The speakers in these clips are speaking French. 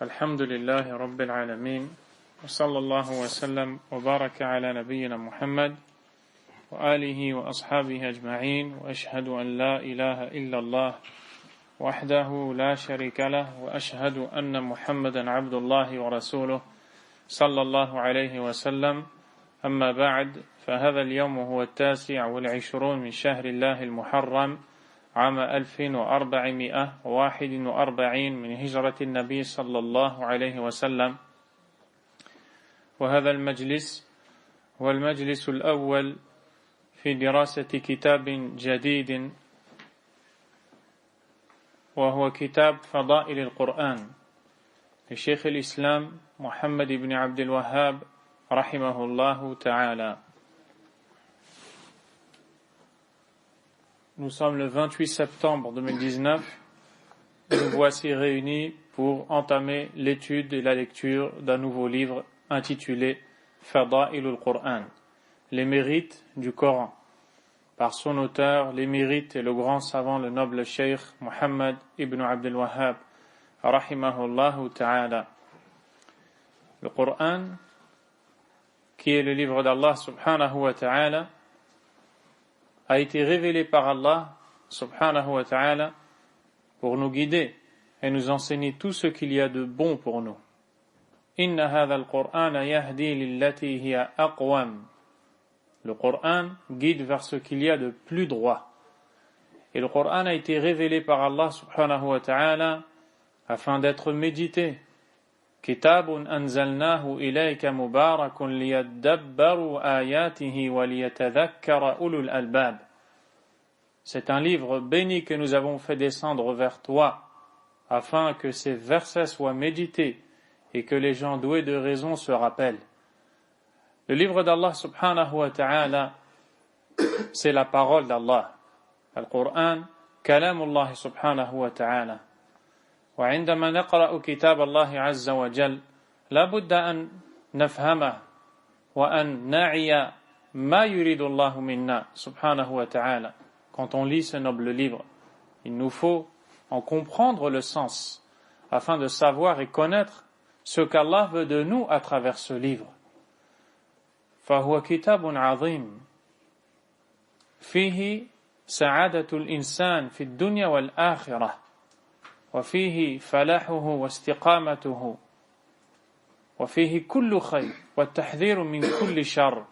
الحمد لله رب العالمين وصلى الله وسلم وبارك على نبينا محمد وآله وأصحابه أجمعين وأشهد أن لا إله إلا الله وحده لا شريك له وأشهد أن محمدا عبد الله ورسوله صلى الله عليه وسلم أما بعد فهذا اليوم هو 29 من شهر الله المحرم عام 1441 من هجرة النبي صلى الله عليه وسلم وهذا المجلس هو المجلس الأول في دراسة كتاب جديد وهو كتاب فضائل القرآن لشيخ الإسلام محمد بن عبد الوهاب رحمه الله تعالى. Nous sommes le 28 septembre 2019 et nous voici réunis pour entamer l'étude et la lecture d'un nouveau livre intitulé Fada'il al-Qur'an, les mérites du Coran, par son auteur, l'émérite et le grand savant, le noble cheikh Muhammad ibn Abdul Wahhab, rahimahullahu ta'ala. Le Coran, qui est le livre d'Allah subhanahu wa ta'ala, a été révélé par Allah subhanahu wa ta'ala pour nous guider et nous enseigner tout ce qu'il y a de bon pour nous. Inna hadha al-Qur'ana yahdi lillati hiya aqwam. Le Coran guide vers ce qu'il y a de plus droit. Et le Coran a été révélé par Allah subhanahu wa ta'ala afin d'être médité. Kitabun anzalnahu ilayka mubarakun liyadabbaru ayatihi wa liyatadhakkara ulul albab. C'est un livre béni que nous avons fait descendre vers toi afin que ces versets soient médités et que les gens doués de raison se rappellent. Le livre d'Allah subhanahu wa ta'ala, c'est la parole d'Allah. Al-Qur'an, kalamullah subhanahu wa ta'ala. وعندما نقرأ كتاب الله عز وجل لا بد أن نفهمه وأن نعي ما يريد الله منا سبحانه وتعالى. Quand on lit ce noble livre, il nous faut en comprendre le sens afin de savoir et connaître ce qu'Allah veut de nous à travers ce livre. فهو كتاب عظيم فيه سعادة الإنسان في الدنيا والآخرة وفيه فلاحه واستقامته وفيه كل خير والتحذير من كل شر.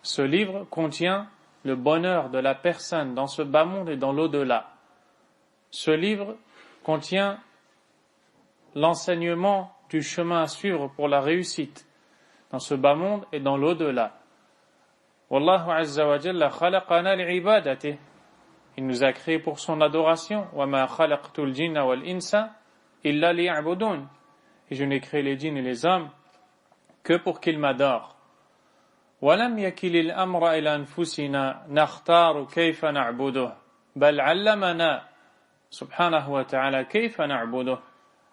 Ce livre contient le bonheur de la personne dans ce bas monde et dans l'au-delà. Ce livre contient l'enseignement du chemin à suivre pour la réussite dans ce bas monde et dans l'au-delà. Wallahu azza wa jalla khalaqana li'ibadatihi. Il nous a créés pour son adoration. وَمَا خَلَقْتُ الْجِنَّ وَالْإِنسَ إِلَّا لِيَعْبُدُونَ. Et je n'ai créé les djinns et les hommes que pour qu'ils m'adorent. وَلَمْ يَكِلِ الْأَمْرَ إِلَى أَنفُسِنَا نَخْتَارُ كَيْفَ نَعْبُدُهُ بَلْ عَلَّمَنَا سُبْحَانَهُ وَتَعَالَى كَيْفَ نَعْبُدُهُ.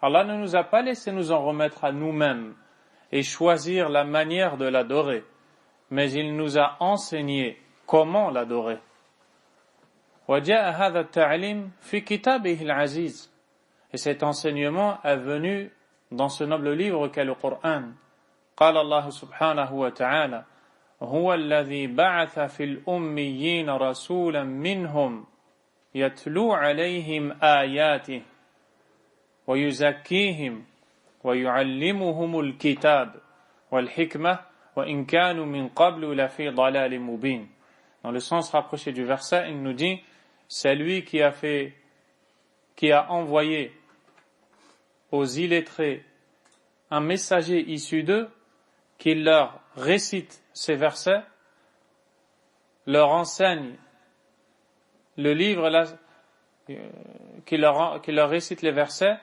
Allah ne nous a pas laissé nous en remettre à nous-mêmes et choisir la manière de l'adorer, mais il nous a enseigné comment l'adorer. وجاء هذا التعليم في كتابه العزيز. Et cet enseignement est venu dans ce noble livre qu'est le Coran. قال الله سبحانه وتعالى هو الذي بعث في الأميين رسولا منهم يتلو عليهم آياته ويزكيهم ويعلمهم الكتاب والحكمة وإن كانوا من قبل لفي ضلال مبين. Dans le sens rapproché du verset, il nous dit c'est lui qui a envoyé aux illettrés un messager issu d'eux qui leur récite ces versets, leur enseigne le livre, qui leur récite les versets,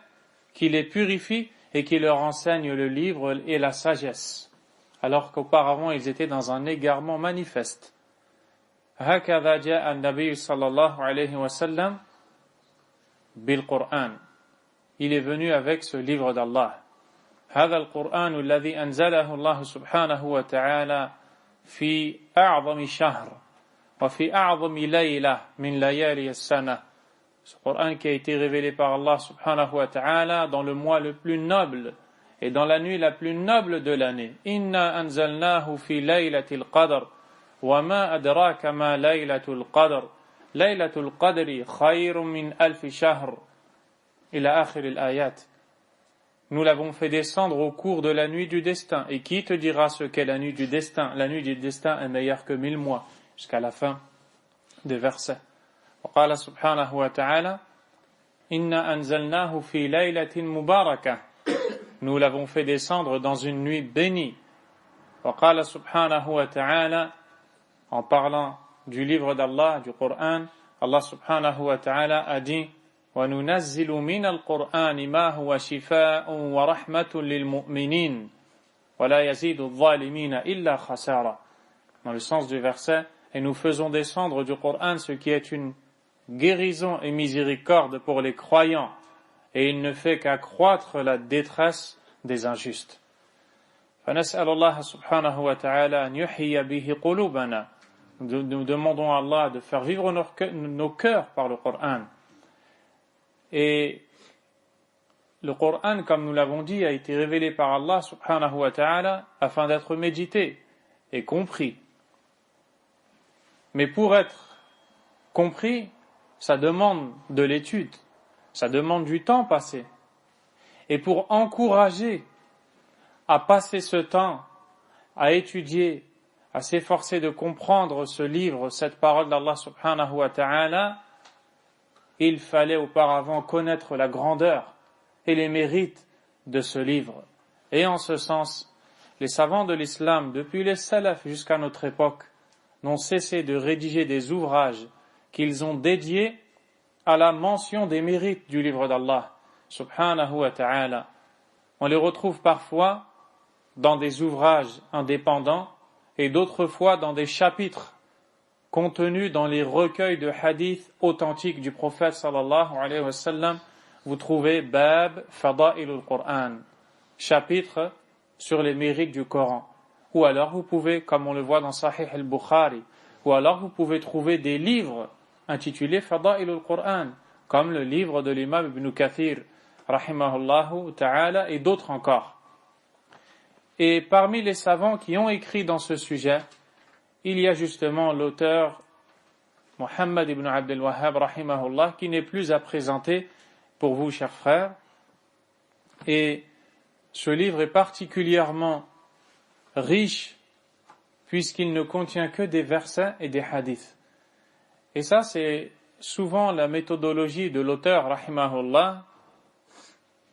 qui les purifie et qui leur enseigne le livre et la sagesse, alors qu'auparavant ils étaient dans un égarement manifeste. هكذا جاء النبي صلى الله عليه وسلم بالقرآن. Il est venu avec ce livre d'Allah. هذا القرآن الذي أنزله الله سبحانه وتعالى في أعظم شهر وفي أعظم ليلة من ليالي السنة Ce Coran qui a été révélé par Allah subhanahu wa ta'ala dans le mois le plus noble et dans la nuit la plus noble de l'année. Inna anzalnahu fi laylatil qadr wa ma adraka ma laylatul qadr. Laylatul qadri khayrun min alfi shahr. Ila akhir al-ayat. Nous l'avons fait descendre au cours de la nuit du destin. Et qui te dira ce qu'est la nuit du destin? La nuit du destin est meilleure que 1000 mois. Jusqu'à la fin des versets. وقال سبحانه وتعالى إنا أنزلناه في ليلة مباركة. Nous l'avons fait descendre dans une nuit bénie. وقال سبحانه وتعالى, en parlant du livre d'Allah, du Coran, Allah subhanahu wa ta'ala a dit وَنُنَزِّلُ مِنَ الْقُرْآنِ مَا هُوَ شِفَاءٌ وَرَحْمَةٌ لِلْمُؤْمِنِينَ وَلَا يَزِيدُ الظَّالِمِينَ إِلَّا خَسَارًا. Dans le sens du verset, et nous faisons descendre du Coran ce qui est une guérison et miséricorde pour les croyants, et il ne fait qu'accroître la détresse des injustes. فَنَسْأَلُ اللَّهَ سُبْحَانَهُ وَتَعَالَى أَنْ يُحْيِيَ بِهِ قُلُوبَنَا. Nous demandons à Allah de faire vivre nos cœurs par le Coran. Et le Coran, comme nous l'avons dit, a été révélé par Allah subhanahu wa ta'ala afin d'être médité et compris. Mais pour être compris, ça demande de l'étude, ça demande du temps passé. Et pour encourager à passer ce temps, à étudier, à s'efforcer de comprendre ce livre, cette parole d'Allah subhanahu wa ta'ala, il fallait auparavant connaître la grandeur et les mérites de ce livre. Et en ce sens, les savants de l'islam, depuis les salafs jusqu'à notre époque, n'ont cessé de rédiger des ouvrages qu'ils ont dédiés à la mention des mérites du livre d'Allah, subhanahu wa ta'ala. On les retrouve parfois dans des ouvrages indépendants et d'autres fois dans des chapitres contenus dans les recueils de hadiths authentiques du prophète sallallahu alayhi wa sallam. Vous trouvez Bab Fada'ilul Qur'an, chapitre sur les mérites du Coran. Ou alors vous pouvez, comme on le voit dans Sahih al-Bukhari, ou alors vous pouvez trouver des livres intitulés Fada'ilul Qur'an, comme le livre de l'imam Ibn Kathir, rahimahullahu ta'ala, et d'autres encore. Et parmi les savants qui ont écrit dans ce sujet, il y a justement l'auteur Muhammad ibn Abdul Wahhab, rahimahullah, qui n'est plus à présenter pour vous, chers frères. Et ce livre est particulièrement riche puisqu'il ne contient que des versets et des hadiths. Et ça, c'est souvent la méthodologie de l'auteur, rahimahullah,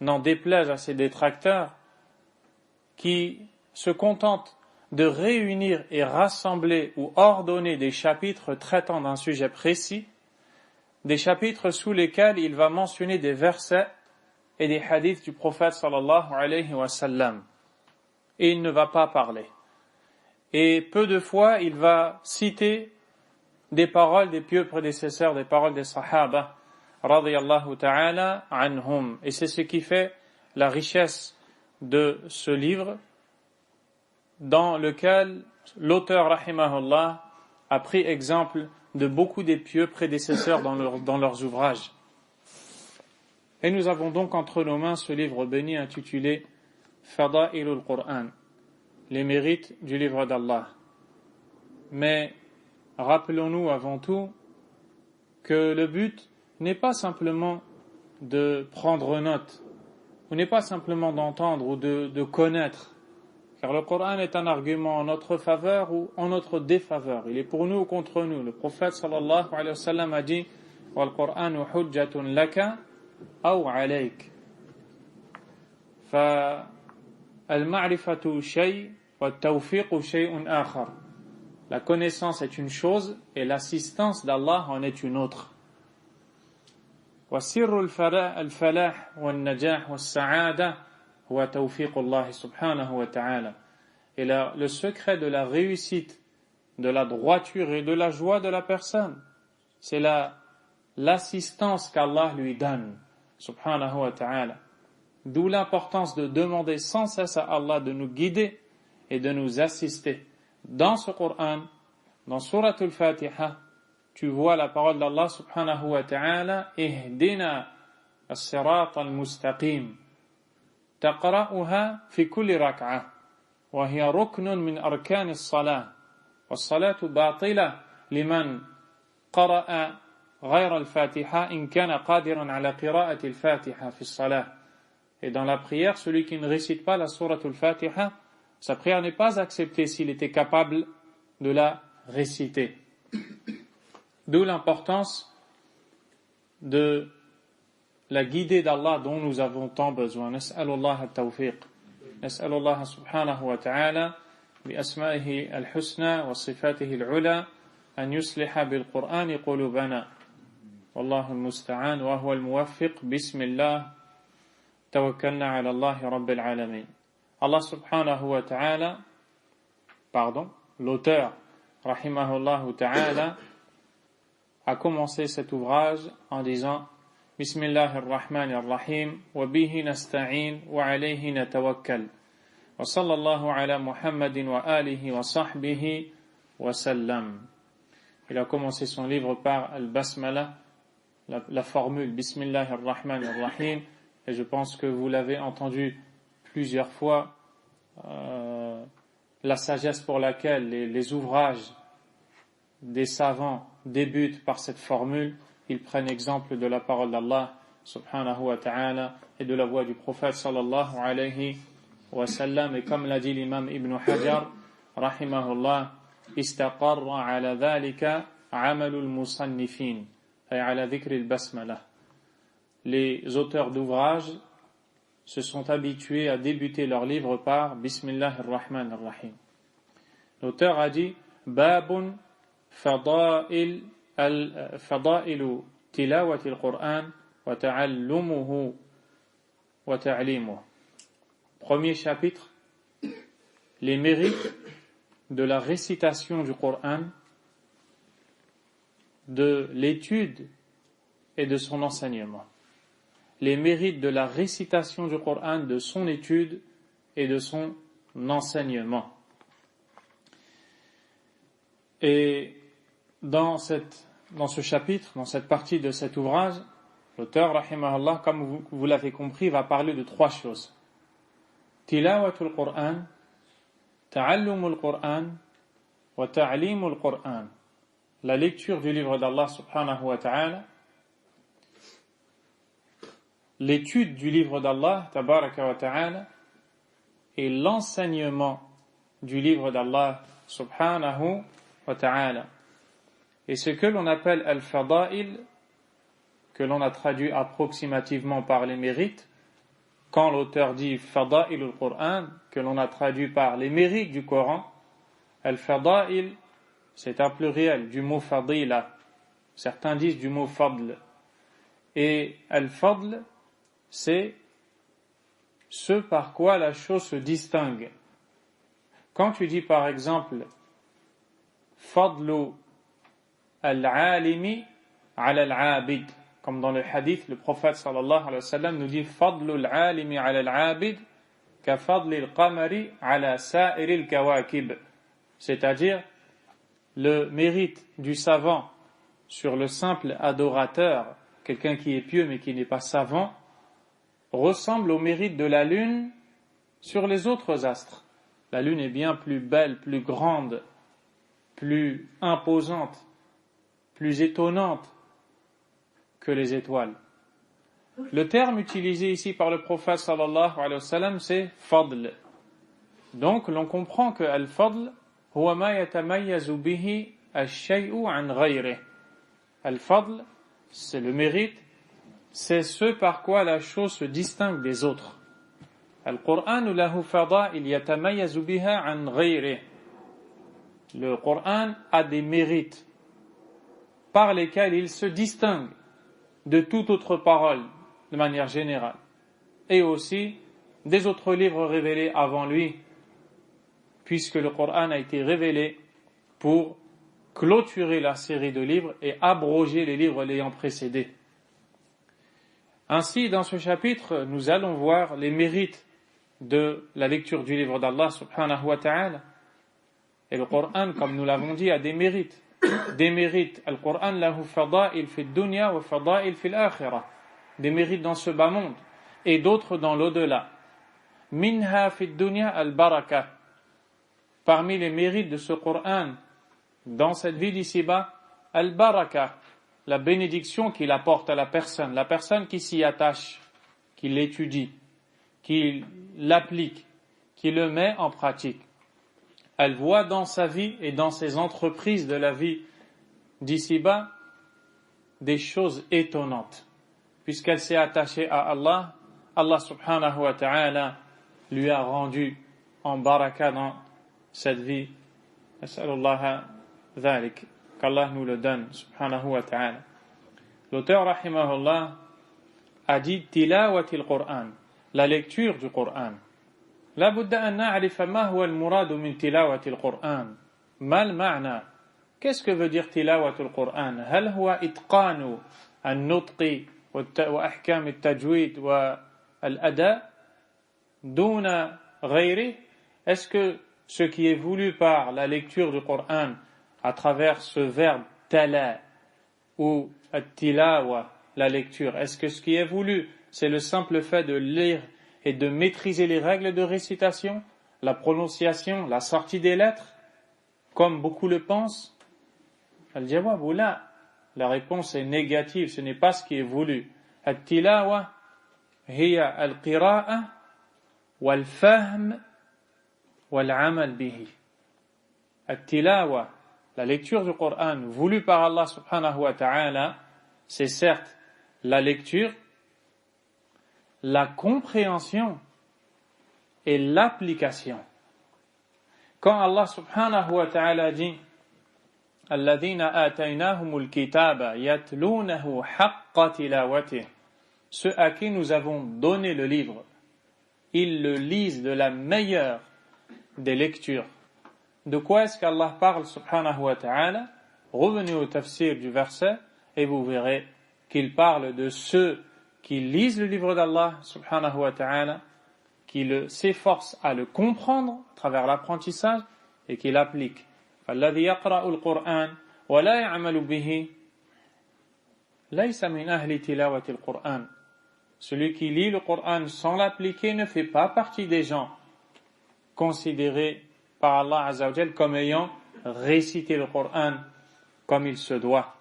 n'en déplaise à ses détracteurs, qui se contentent de réunir et rassembler ou ordonner des chapitres traitant d'un sujet précis, des chapitres sous lesquels il va mentionner des versets et des hadiths du prophète sallallahu alayhi wa sallam. Et il ne va pas parler. Et peu de fois, il va citer des paroles des pieux prédécesseurs, des paroles des sahaba, radiyallahu ta'ala anhum. Et c'est ce qui fait la richesse de ce livre, dans lequel l'auteur, rahimahullah, a pris exemple de beaucoup des pieux prédécesseurs dans leurs ouvrages. Et nous avons donc entre nos mains ce livre béni intitulé Fada'ilul Qur'an, les mérites du livre d'Allah. Mais rappelons-nous avant tout que le but n'est pas simplement de prendre note, ou n'est pas simplement d'entendre ou de connaître, car le Coran est un argument en notre faveur ou en notre défaveur. Il est pour nous ou contre nous. Le prophète sallallahu alayhi wa sallam a dit wal Qur'anu hujjatun laka aw alayk. Fa al-ma'rifatu shay' wa at-tawfiqu shay'un akhar. La connaissance est une chose et l'assistance d'Allah en est une autre. Wa sirru al-falah wa an-najah wa as-sa'ada huwa tawfiqullah subhanahu wa ta'ala. Et le secret de la réussite, de la droiture et de la joie de la personne, c'est l'assistance qu'Allah lui donne, subhanahu wa ta'ala. D'où l'importance de demander sans cesse à Allah de nous guider et de nous assister. Dans ce Coran, dans Surat al-Fatiha, tu vois la parole d'Allah subhanahu wa ta'ala, Ihdina as-sirat al-mustaqim. تقرأها في كل ركعة وهي ركن من أركان الصلاة والصلاة باطلة لمن قرأ غير الفاتحة إن كان قادرا على قراءة الفاتحة في الصلاة. Et dans la prière, celui qui ne récite pas la sourate al-Fatiha, sa prière n'est pas acceptée s'il était capable de la réciter. D'où l'importance de la guidée d'Allah dont nous avons tant besoin. Nas'alullah al-tawfiq. Nas'alullah subhanahu wa ta'ala bi asma'ihi al-husna wa sifatihi al-ula an yusliha bil Qur'ani qulubana. Wallahu al-musta'an wa huwa al-muwaffiq. Bismillah. Tawakkalna ala Allah rabbil alamin. Allah subhanahu wa ta'ala, l'auteur, rahimahullah ta'ala, a commencé cet ouvrage en disant Bismillahirrahmanirrahim wa bihi nasta'in wa alayhi natawakkal wa sallallahu ala Muhammadin wa alihi wa sahbihi wa sallam. Il a commencé son livre par al-basmala, la formule Bismillahirrahmanirrahim, et je pense que vous l'avez entendu plusieurs fois, la sagesse pour laquelle les ouvrages des savants débutent par cette formule. Ils prennent exemple de la parole d'Allah subhanahu wa ta'ala et de la voix du prophète sallallahu alayhi wa sallam. Et comme l'a dit l'imam Ibn Hajar rahimahullah, istaqarra ala dhalika amalul musannifin ay ala dhikri al-basmala. Les auteurs d'ouvrages se sont habitués à débuter leur livre par Bismillahirrahmanirrahim. L'auteur a dit Babun fada'ilu tilawati al-Qur'an wa ta'allumuhu wa ta'limuhu. Premier chapitre, les mérites de la récitation du Coran, de l'étude et de son enseignement. Les mérites de la récitation du Coran, de son étude et de son enseignement. Et dans ce chapitre, dans cette partie de cet ouvrage, l'auteur, rahimahullah, comme vous l'avez compris, va parler de trois choses. Tilawatul Qur'an, ta'allumul Qur'an, wa ta'limul Qur'an. La lecture du livre d'Allah subhanahu wa ta'ala, l'étude du livre d'Allah, tabaraka wa ta'ala, et l'enseignement du livre d'Allah, subhanahu wa ta'ala. Et ce que l'on appelle al-fada'il, que l'on a traduit approximativement par les mérites, quand l'auteur dit fada'il al-Qur'an, que l'on a traduit par les mérites du Coran, al-fada'il, c'est un pluriel du mot fadila. Certains disent du mot fadl. Et al-fadl, c'est ce par quoi la chose se distingue. Quand tu dis par exemple fadlu al-alimi ala al-abid, comme dans le hadith, le prophète sallallahu alayhi wa sallam nous dit fadlu al-alimi ala al-abid ka fadli al-qamari ala sa'iri al-kawakib, c'est-à-dire le mérite du savant sur le simple adorateur, quelqu'un qui est pieux mais qui n'est pas savant, ressemble au mérite de la lune sur les autres astres. La lune est bien plus belle, plus grande, plus imposante, plus étonnante que les étoiles. Le terme utilisé ici par le prophète sallallahu alayhi wa sallam, c'est fadl. Donc l'on comprend que al-fadl huwa ma yatamayyazu bihi ash-shay'u an ghayrih. Al-fadl, c'est le mérite, c'est ce par quoi la chose se distingue des autres. Al-Qur'an lahu fada'il yatamayyazu biha an ghayrih. Le Coran a des mérites par lesquels il se distingue de toute autre parole de manière générale, et aussi des autres livres révélés avant lui, puisque le Coran a été révélé pour clôturer la série de livres et abroger les livres l'ayant précédé. Ainsi, dans ce chapitre, nous allons voir les mérites de la lecture du livre d'Allah subhanahu wa ta'ala. Et le Coran, comme nous l'avons dit, a des mérites. des mérites. Al-Qur'an lahu fada'il fi dunya wa fada'il fi l'akhirah. Des mérites dans ce bas monde et d'autres dans l'au-delà. Minha fi dunya al-baraka. Parmi les mérites de ce Qur'an dans cette vie d'ici-bas, al-baraka, la bénédiction qu'il apporte à la personne qui s'y attache, qui l'étudie, qui l'applique, qui le met en pratique. Elle voit dans sa vie et dans ses entreprises de la vie d'ici-bas des choses étonnantes. Puisqu'elle s'est attachée à Allah, Allah subhanahu wa ta'ala lui a rendu en baraka dans cette vie. Nas'alullah dhalik, qu'Allah nous le donne, subhanahu wa ta'ala. L'auteur, rahimahullah, a dit tilawatil Qur'an, la lecture du Qur'an. لا بد أن نعرف ما هو المراد من تلاوة القرآن ما المعنى qu'est-ce que veut dire تلاوة القرآن هل هو إتقان النطق وأحكام التجويد والأداء دون غيره est-ce que ce qui est voulu par la lecture du Coran à travers ce verbe tala ou at-tilawa, la lecture, est-ce que ce qui est voulu c'est le simple fait de lire et de maîtriser les règles de récitation, la prononciation, la sortie des lettres, comme beaucoup le pensent? Al-jawab ou la? La réponse est négative, ce n'est pas ce qui est voulu. At-tilawa hiya al-qira'a wal-fahm wal-amal bihi. At-tilawa, la lecture du Coran voulue par Allah subhanahu wa ta'ala, c'est certes la lecture, la compréhension et l'application. Quand Allah subhanahu wa ta'ala dit alladhina ataynahumul kitaba yatlunahu haqqa tilawatih, ceux à qui nous avons donné le livre, ils le lisent de la meilleure des lectures. De quoi est-ce qu'Allah parle subhanahu wa ta'ala? Revenez au tafsir du verset et vous verrez qu'il parle de ceux qui lisent le livre d'Allah subhanahu wa ta'ala, qui s'efforcent à le comprendre à travers l'apprentissage et qui l'appliquent. فَالَّذِي يَقْرَأُ الْقُرْآنَ وَلَا يَعْمَلُ بِهِ لَيْسَ مِنْ أَهْلِ تِلَاوَةِ الْقُرْآنِ. Celui qui lit le Coran sans l'appliquer ne fait pas partie des gens considérés par Allah Azza wa Jal comme ayant récité le Coran comme il se doit.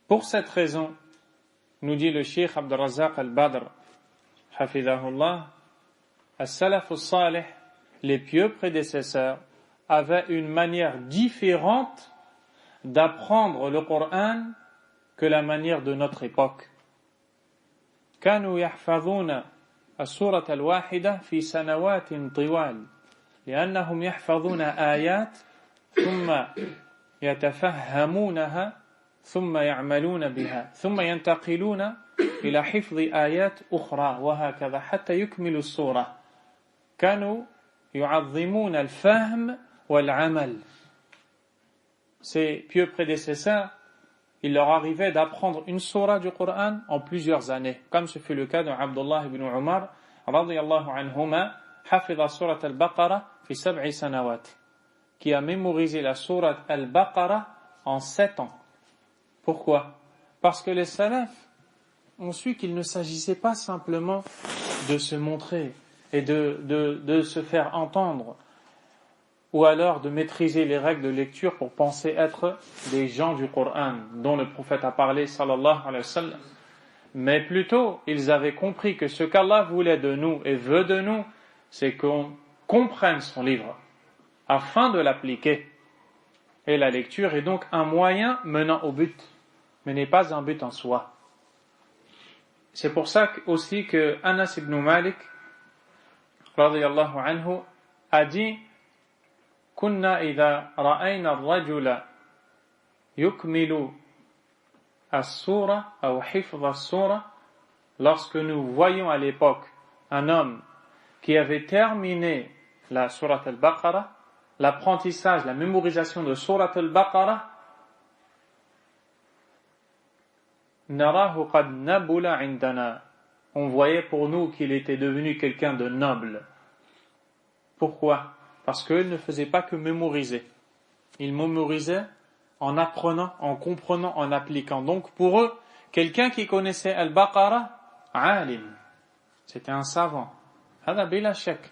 Pour cette raison, nous dit le Cheikh Abd al-Razzaq al-Badr, hafidahullah, as-salaf as-salih, les pieux prédécesseurs, avaient une manière différente d'apprendre le Coran que la manière de notre époque. كانوا يحفظون السورة الواحدة في سنوات طوال لأنهم يحفظون آيات ثم يتفهمونها ثم يعملون بها ثم ينتقلون إلى حفظ آيات أخرى وهكذا حتى يكملوا السورة. كانوا يعظمون الفهم والعمل. Ces pieux prédécesseurs, il leur arrivait d'apprendre une sourate du Coran en plusieurs années, comme ce fut le cas de Abdullah ibn Umar radiyallahu anhuma, hafidha surat al-Baqarah fi 7 sanawat, qui a mémorisé la sourate al-Baqarah en 7 ans. Pourquoi? Parce que les salafs ont su qu'il ne s'agissait pas simplement de se montrer et de se faire entendre, ou alors de maîtriser les règles de lecture pour penser être des gens du Coran dont le prophète a parlé sallallahu alayhi wa sallam. Mais plutôt, ils avaient compris que ce qu'Allah voulait de nous et veut de nous, c'est qu'on comprenne son livre afin de l'appliquer. Et la lecture est donc un moyen menant au but, mais n'est pas un but en soi. C'est pour ça aussi que Anas ibn Malik radiyallahu anhu a dit كنا إذا رأينا الرجل يكمل السورة أو حفظ السورة, lorsque nous voyons à l'époque un homme qui avait terminé la sourate al-Baqarah, l'apprentissage, la mémorisation de sourate al-Baqarah, نراه قد نبل عندنا, on voyait pour nous qu'il était devenu quelqu'un de noble. Pourquoi? Parce qu'il ne faisait pas que mémoriser. Il mémorisait en apprenant, en comprenant, en appliquant. Donc pour eux, quelqu'un qui connaissait Al-Baqarah, alim, c'était un savant. هذا بلا شك.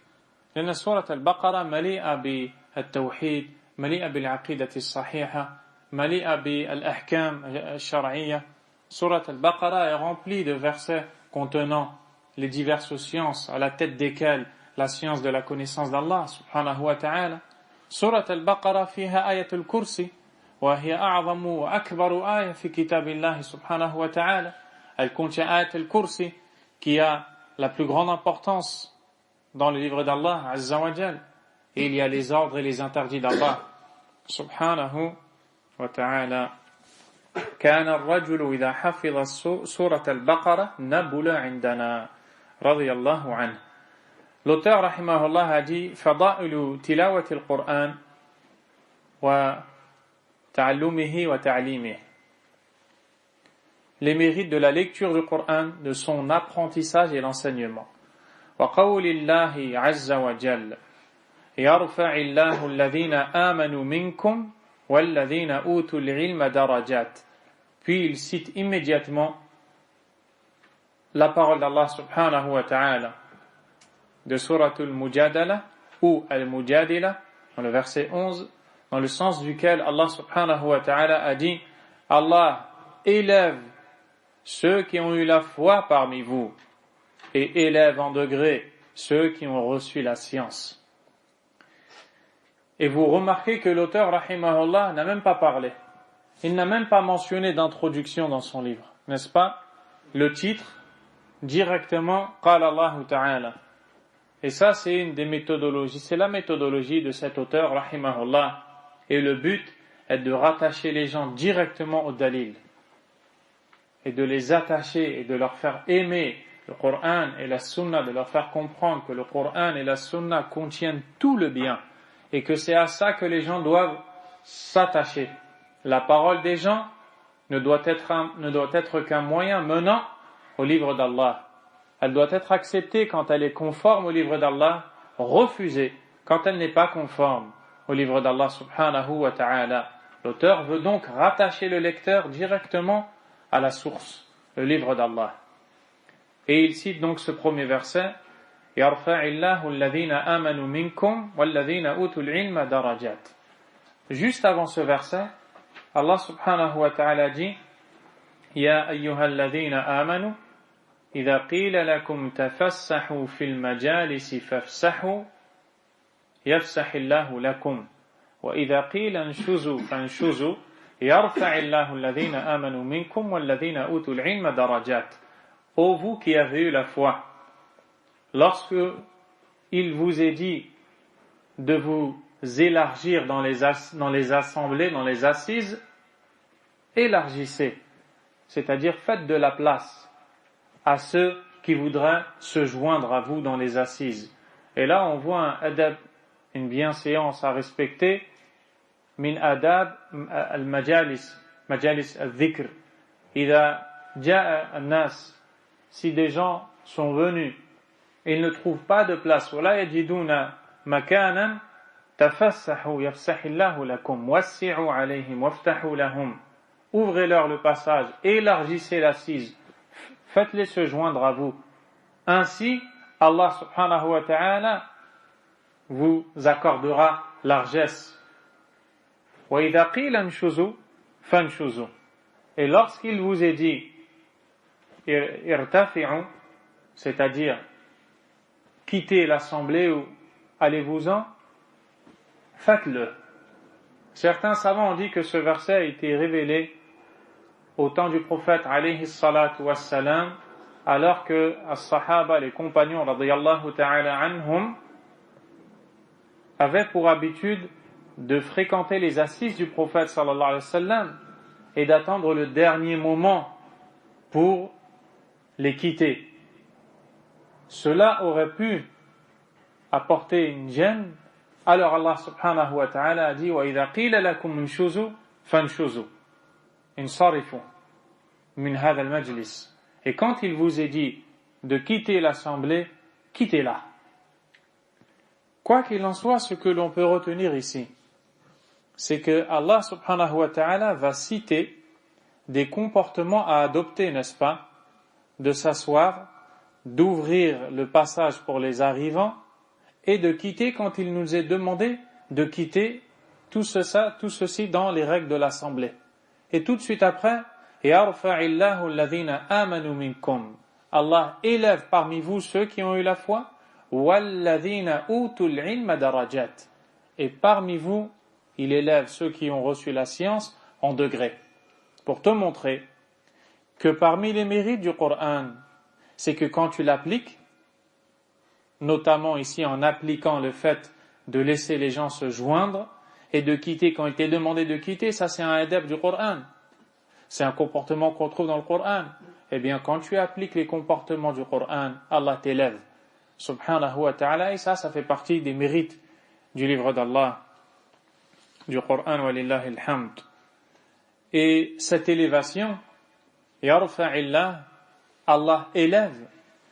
لأن سورة البقرة مليئة بالتوحيد، مليئة بالعقيدة الصحيحة، مليئة بالأحكام الشرعية. سورة البقرة est remplie de versets contenant les diverses sciences, à la tête desquelles la science de la connaissance d'Allah subhanahu wa ta'ala. سورة البقرة فيها آية الكرسي وهي أعظم وأكبر آية في كتاب الله سبحانه وتعالى. Elle contient آية الكرسي qui a la plus grande importance dans le livre d'Allah Azza wa Jal. Et il y a les ordres et les interdits d'Allah subhanahu wa ta'ala. كان الرجل إذا حفظ سورة البقرة نبل عندنا رضي الله عنه. L'auteur rahimahullah a dit فضائل تلاوة القرآن وتعلمه وتعليمه. Les mérites de la lecture du Coran, de son apprentissage et l'enseignement. وقول الله عز وجل يرفع الله الذين آمنوا منكم والذين أوتوا العلم درجات. Puis il cite immédiatement la parole d'Allah subhanahu wa ta'ala de Suratul Mujadala ou Al-Mujadila, dans le verset 11, dans le sens duquel Allah subhanahu wa ta'ala a dit Allah élève ceux qui ont eu la foi parmi vous et élève en degré ceux qui ont reçu la science. Et vous remarquez que l'auteur, rahimahullah, n'a même pas parlé. Il n'a même pas mentionné d'introduction dans son livre, n'est-ce pas? Le titre, directement, Qala Allahu Ta'ala. Et ça, c'est une des méthodologies, c'est la méthodologie de cet auteur, rahimahullah. Et le but est de rattacher les gens directement au dalil. Et de les attacher et de leur faire aimer le Coran et la Sunna, de leur faire comprendre que le Coran et la Sunna contiennent tout le bien. Et que c'est à ça que les gens doivent s'attacher. La parole des gens ne doit être qu'un moyen menant au livre d'Allah. Elle doit être acceptée quand elle est conforme au livre d'Allah, refusée quand elle n'est pas conforme au livre d'Allah subhanahu wa ta'ala. L'auteur veut donc rattacher le lecteur directement à la source, le livre d'Allah. Et il cite donc ce premier verset يَرْفَعِ اللَّهُ الَّذِينَ آمَنُوا مِنْكُمْ وَالَّذِينَ أُوتُوا الْعِلْمَ دَرَجَاتٍ. Juste avant ce verset, Allah subhanahu wa ta'ala dit يَا أَيُّهَا الَّذِينَ آمَنُوا إِذَا قِيلَ لَكُمْ تَفَسَّحُوا فِي الْمَجَالِسِ فَافْسَحُوا يَفْسَحِ اللَّهُ لَكُمْ وَإِذَا قِيلَ انشُزُوا فَانشُزُوا يَرْفَعِ اللَّهُ الَّذِينَ آمَنُوا مِنْكُمْ وَالَّذِينَ أُوتُوا الْعِلْمَ دَرَجَاتٍ. Ô vous qui avez eu la foi, lorsque il vous est dit de vous élargir dans les assemblées, dans les assises, élargissez, c'est-à-dire faites de la place à ceux qui voudraient se joindre à vous dans les assises. Et là on voit un adab, une bienséance à respecter, min adab al-majalis, majalis al-dhikr. Idha ja'a an-nas, si des gens sont venus et ils ne trouvent pas de place, وَلَا يَجِدُونَ مَكَانًا تَفَسَّحُوا يَفْسَحِ اللَّهُ لَكُمْ وَسِّعُوا عَلَيْهِمْ وَافْتَحُوا لَهُمْ. Ouvrez-leur le passage, élargissez l'assise, faites-les se joindre à vous. Ainsi, Allah subhanahu wa ta'ala vous accordera largesse. وَإِذَا قِيلَ انشُزُوا فَانشُزُوا. Et lorsqu'il vous est dit irtafi'u, c'est-à-dire quittez l'assemblée ou allez-vous-en, faites-le. Certains savants ont dit que ce verset a été révélé au temps du prophète alayhi salatu wassalam, alors que as-sahaba, les compagnons radiyallahu ta'ala anhum, avaient pour habitude de fréquenter les assises du prophète sallallahu alayhi wa sallam et d'attendre le dernier moment pour les quitter. Cela aurait pu apporter une gêne. Alors Allah subhanahu wa ta'ala a dit وَإِذَا قِيلَ لَكُمْ انشُزُوا فَانشُزُوا انصَرِفُوا مِنْ هَذَا الْمَجْلِسِ. Et quand il vous est dit de quitter l'assemblée, quittez-la. Quoi qu'il en soit, ce que l'on peut retenir ici, c'est que Allah subhanahu wa ta'ala va citer des comportements à adopter, n'est-ce pas? De s'asseoir, d'ouvrir le passage pour les arrivants et de quitter quand il nous est demandé de quitter tout ceci dans les règles de l'assemblée. Et tout de suite après, yarfa'illahu alladhina amanu minkum. Allah élève parmi vous ceux qui ont eu la foi, walladhina utul ilma darajat. Et parmi vous, il élève ceux qui ont reçu la science en degrés. Pour te montrer que parmi les mérites du Coran, c'est que quand tu l'appliques, notamment ici en appliquant le fait de laisser les gens se joindre et de quitter quand il t'est demandé de quitter, ça c'est un adab du Coran. C'est un comportement qu'on trouve dans le Coran. Eh bien, quand tu appliques les comportements du Coran, Allah t'élève. Subhanahu wa ta'ala, et ça fait partie des mérites du livre d'Allah, du Coran, walillahi alhamd. Et cette élévation, yarfa'illah, Allah élève.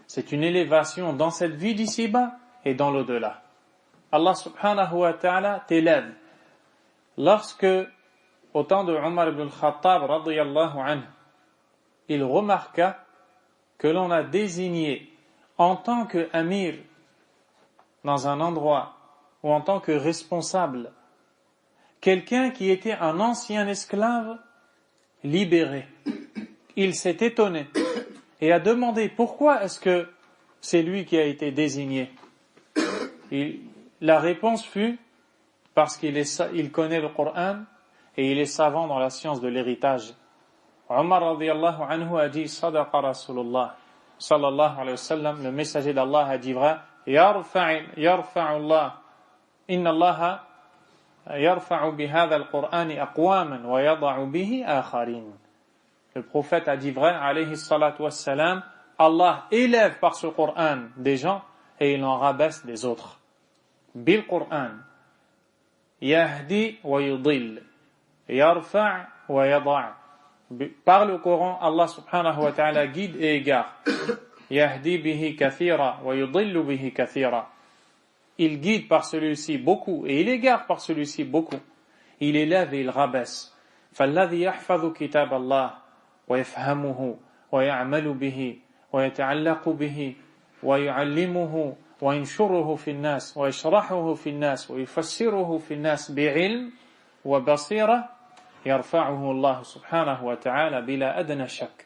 C'est une élévation dans cette vie d'ici-bas et dans l'au-delà. Allah subhanahu wa ta'ala t'élève. Lorsque, au temps de Omar ibn al-Khattab, radiyallahu anhu, il remarqua que l'on a désigné en tant qu'amir dans un endroit ou en tant que responsable quelqu'un qui était un ancien esclave libéré. Il s'est étonné et a demandé pourquoi est-ce que c'est lui qui a été désigné. La réponse fut parce qu'il connaît le Coran et il est savant dans la science de l'héritage. Omar radiyallahu anhu a dit Sadaqa Rasulullah sallallahu alayhi wa sallam, le messager d'Allah a dit vrai, yarfa'ullah inna Allah yarfa'u bihadha al-Qur'ani aqwaman wa yada'u bihi akharin. Le prophète a dit vrai, alayhi salatu wassalam, Allah élève par ce Coran des gens et il en rabaisse des autres. Bil Qur'an yahdi wa yudil yarfa' wa yada'. Par le Coran, Allah subhanahu wa ta'ala guide et égare. Yahdi bihi kathira wa yudillu bihi kathira. Il guide par celui-ci beaucoup et il égare par celui-ci beaucoup. Il élève et il rabaisse. فالذي يحفظ كتاب الله ويفهمه ويعمل به ويتعلق به ويعلمه وينشره في الناس ويشرحه في الناس ويفسره في الناس بعلم وبصيرة يرفعه الله سبحانه وتعالى بلا أدنى شك.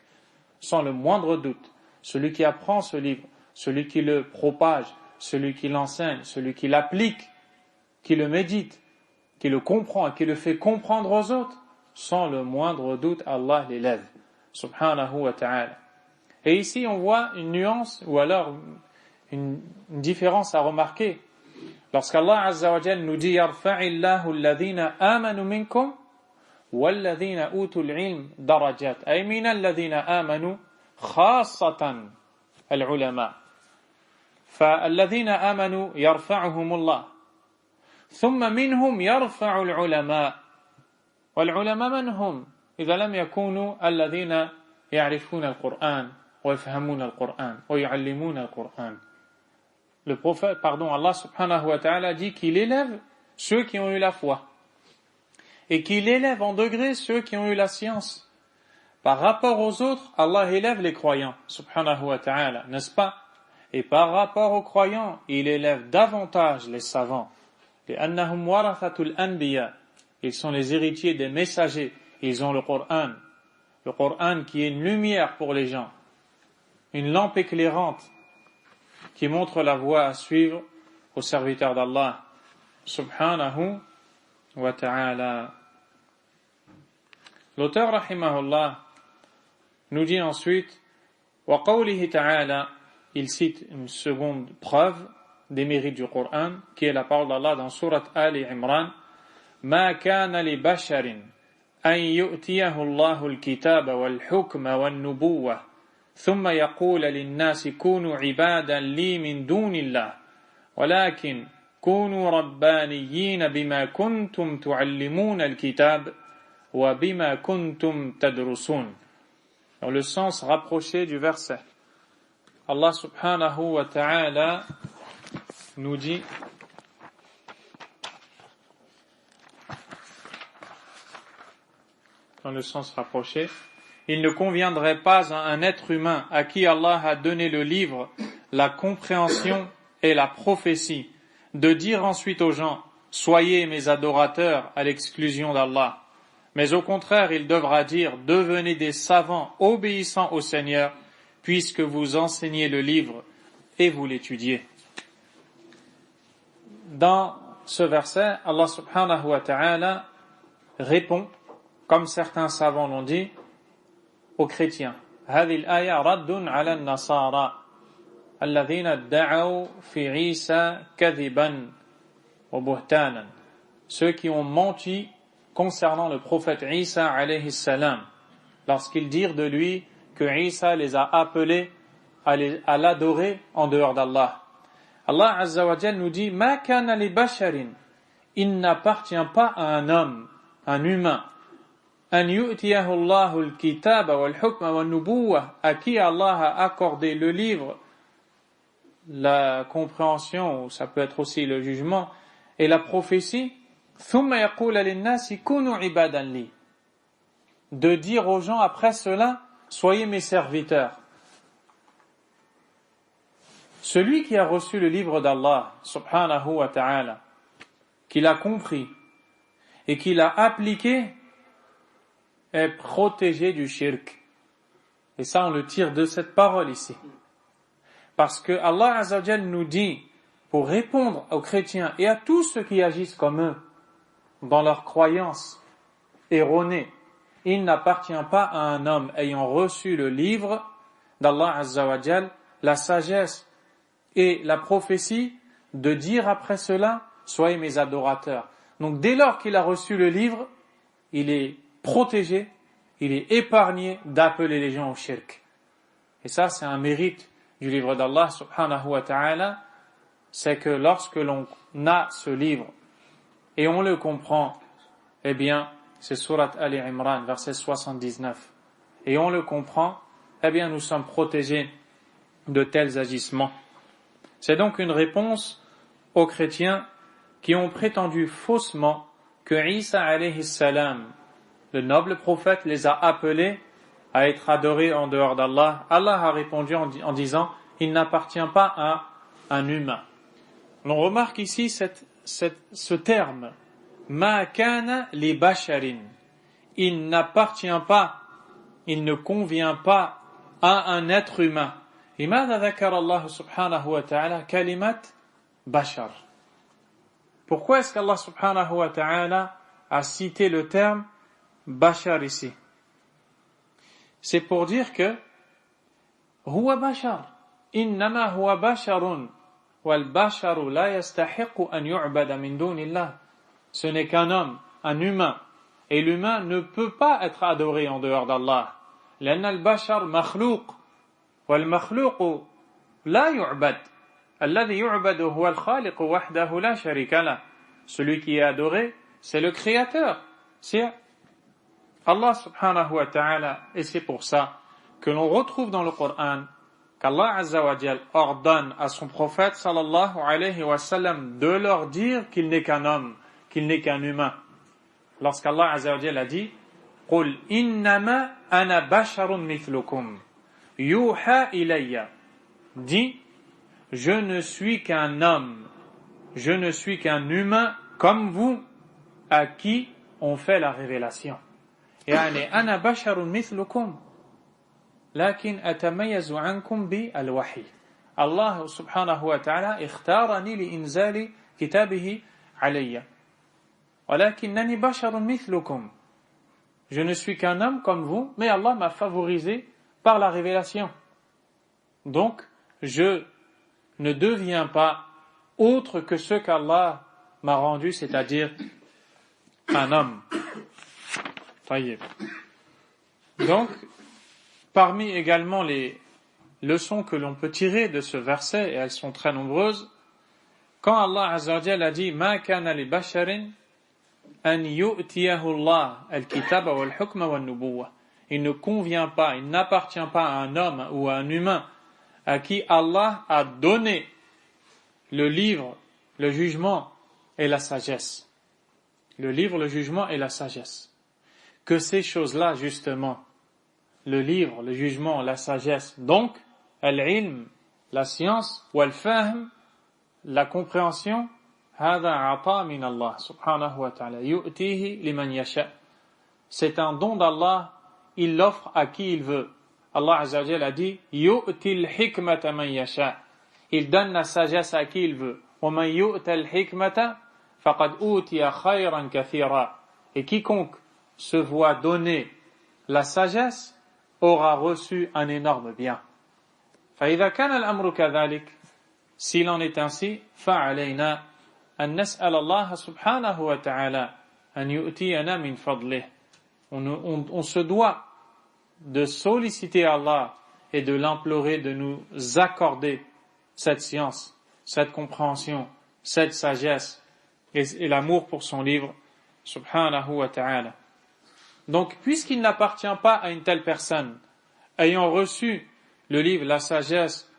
Sans le moindre doute, celui qui apprend ce livre, celui qui le propage, celui qui l'enseigne, celui qui l'applique, qui le médite, qui le comprend et qui le fait comprendre aux autres, sans le moindre doute, Allah l'élève, subhanahu wa ta'ala. Et ici, on voit une nuance, ou alors une différence à remarquer. Lorsqu'Allah Azza wa Jal nous dit « Yarfa'illahu alladhina amanu minkum walladhina utul ilm darajat » ay min alladhina amanu khassatan al-ulama. فالذين آمنوا يرفعهم الله ثم منهم يرفع العلماء والعلماء من هم إذا لم يكونوا الذين يعرفون القرآن ويفهمون القرآن ويعلمون القرآن. Le prophète, Allah subhanahu wa ta'ala dit qu'il élève ceux qui ont eu la foi et qu'il élève en degré ceux qui ont eu la science. Par rapport aux autres, Allah élève les croyants subhanahu wa ta'ala, n'est-ce pas? Et par rapport aux croyants, il élève davantage les savants. لأنهم ورثة الأنبياء. Ils sont les héritiers des messagers. Ils ont le Coran. Le Coran qui est une lumière pour les gens. Une lampe éclairante qui montre la voie à suivre aux serviteurs d'Allah. Subhanahu wa ta'ala. L'auteur, rahimahullah, nous dit ensuite وقوله تعالى. Il cite une seconde preuve des mérites du Coran, qui est la parole d'Allah dans sourate Ali Imran. ما كان لبشر أن يؤتيه الله الكتاب والحكم والنبوة ثم يقول للناس كونوا عبادا لي من دون الله ولكن كونوا ربانيين بما كنتم تعلمون الكتاب وبما كنتم تدرسون. Dans le sens rapproché du verset, Allah subhanahu wa ta'ala nous dit dans le sens rapproché, il ne conviendrait pas à un être humain à qui Allah a donné le livre, la compréhension et la prophétie, de dire ensuite aux gens, soyez mes adorateurs à l'exclusion d'Allah. Mais au contraire, il devra dire, devenez des savants obéissants au Seigneur, puisque vous enseignez le livre et vous l'étudiez. Dans ce verset, Allah subhanahu wa ta'ala répond, comme certains savants l'ont dit, aux chrétiens. هذه الآية رد على النصارى الذين ادعوا في عيسى كذبا وبهتانا. Ceux qui ont menti concernant le prophète Isa alayhi salam, lorsqu'ils dirent de lui que Isa les a appelés à l'adorer en dehors d'Allah. Allah Azza wa Jal nous dit Ma kana li basharin, il n'appartient pas à un homme, un humain, an yu'tiyahu Allahu al-kitaba wal-hukma wan-nubuwwa, à qui Allah a accordé le livre, la compréhension, ou ça peut être aussi le jugement, et la prophétie, thumma yaqula lin-nasi kunu ibadan li, de dire aux gens après cela, soyez mes serviteurs. Celui qui a reçu le livre d'Allah, subhanahu wa ta'ala, qui l'a compris et qui l'a appliqué, est protégé du shirk. Et ça, on le tire de cette parole ici. Parce que Allah Azza wa Jal nous dit, pour répondre aux chrétiens et à tous ceux qui agissent comme eux, dans leurs croyances erronées, il n'appartient pas à un homme ayant reçu le livre d'Allah Azza wa Jal, la sagesse et la prophétie, de dire après cela, soyez mes adorateurs. Donc dès lors qu'il a reçu le livre, il est protégé, il est épargné d'appeler les gens au shirk. Et ça, c'est un mérite du livre d'Allah subhanahu wa ta'ala, c'est que lorsque l'on a ce livre et on le comprend, eh bien, c'est Surat Ali Imran, verset 79. Et on le comprend, eh bien, nous sommes protégés de tels agissements. C'est donc une réponse aux chrétiens qui ont prétendu faussement que Isa alayhi salam, le noble prophète, les a appelés à être adorés en dehors d'Allah. Allah a répondu en disant, il n'appartient pas à un humain. On remarque ici ce terme, ma kana li basharin. Il n'appartient pas, il ne convient pas à un être humain. لماذا ذكر الله سبحانه وتعالى كلمة بشر? Pourquoi est-ce qu'Allah subhanahu wa ta'ala a cité le terme bashar ici? C'est pour dire que huwa bashar, innama huwa basharun, wal basharu la yastahiqu an yu'bada min dunillah. Ce n'est qu'un homme, un humain, et l'humain ne peut pas être adoré en dehors d'Allah. لأن البشر مخلوق والمخلوق لا يعبد. الذي يعبد هو الخالق وحده لا شريك له. Celui qui est adoré, c'est le Créateur, c'est Allah subhanahu wa ta'ala. Et c'est pour ça que l'on retrouve dans le Coran qu'Allah Azza wa Jal ordonne à son prophète sallallahu alayhi wa sallam de leur dire qu'il n'est qu'un homme, qu'il n'est qu'un humain. Lorsqu'Allah Azza wa Jal a dit قُلْ إِنَّمَا أَنَا بَشَرٌ مِثْلُكُمْ يُوحَى إِلَيَّ, dit, je ne suis qu'un homme, je ne suis qu'un humain comme vous, à qui on fait la révélation. يعني أنا بشر مثلكم لكن أتميز عنكم بالوحي. الله سبحانه وتعالى اختارني لإنزال كتابه علي ولكنني بشر مثلكم. Je ne suis qu'un homme comme vous, mais Allah m'a favorisé par la révélation. Donc, je ne deviens pas autre que ce qu'Allah m'a rendu, c'est-à-dire un homme. Donc, parmi également les leçons que l'on peut tirer de ce verset, et elles sont très nombreuses, quand Allah Azza wa Jalla a dit « Ma kana li basharin an yu'tiyahu Allah al-kitaba wal-hukma wan-nubuwwa » il ne convient pas, il n'appartient pas à un homme ou à un humain à qui Allah a donné le livre, le jugement et la sagesse. Le livre, le jugement et la sagesse. que ces choses-là, justement, le livre, le jugement, la sagesse, donc, al-ilm, la science, wal-fahm, la compréhension, هذا عطاء من الله سبحانه وتعالى يؤتيه لمن يشاء. C'est un don d'Allah, il l'offre à qui il veut. Allah Azza wa Jalla a dit يؤتي الحكمة من يشاء. Il donne la sagesse à qui il veut. ومن يؤت الحكمة فقد أوتي خيرا كثيرا. Et quiconque se voit donner la sagesse aura reçu un énorme bien. فإذا كان الأمر كذلك, s'il en est ainsi, فعلينا أن نسأل الله سبحانه وتعالى أن يؤتينا من فضله. On se doit de solliciter Allah et de l'implorer de nous accorder cette science, cette compréhension, cette sagesse et l'amour pour son livre, subhanahu wa ta'ala. Donc, puisqu'il n'appartient pas à une telle personne, ayant reçu le livre, la sagesse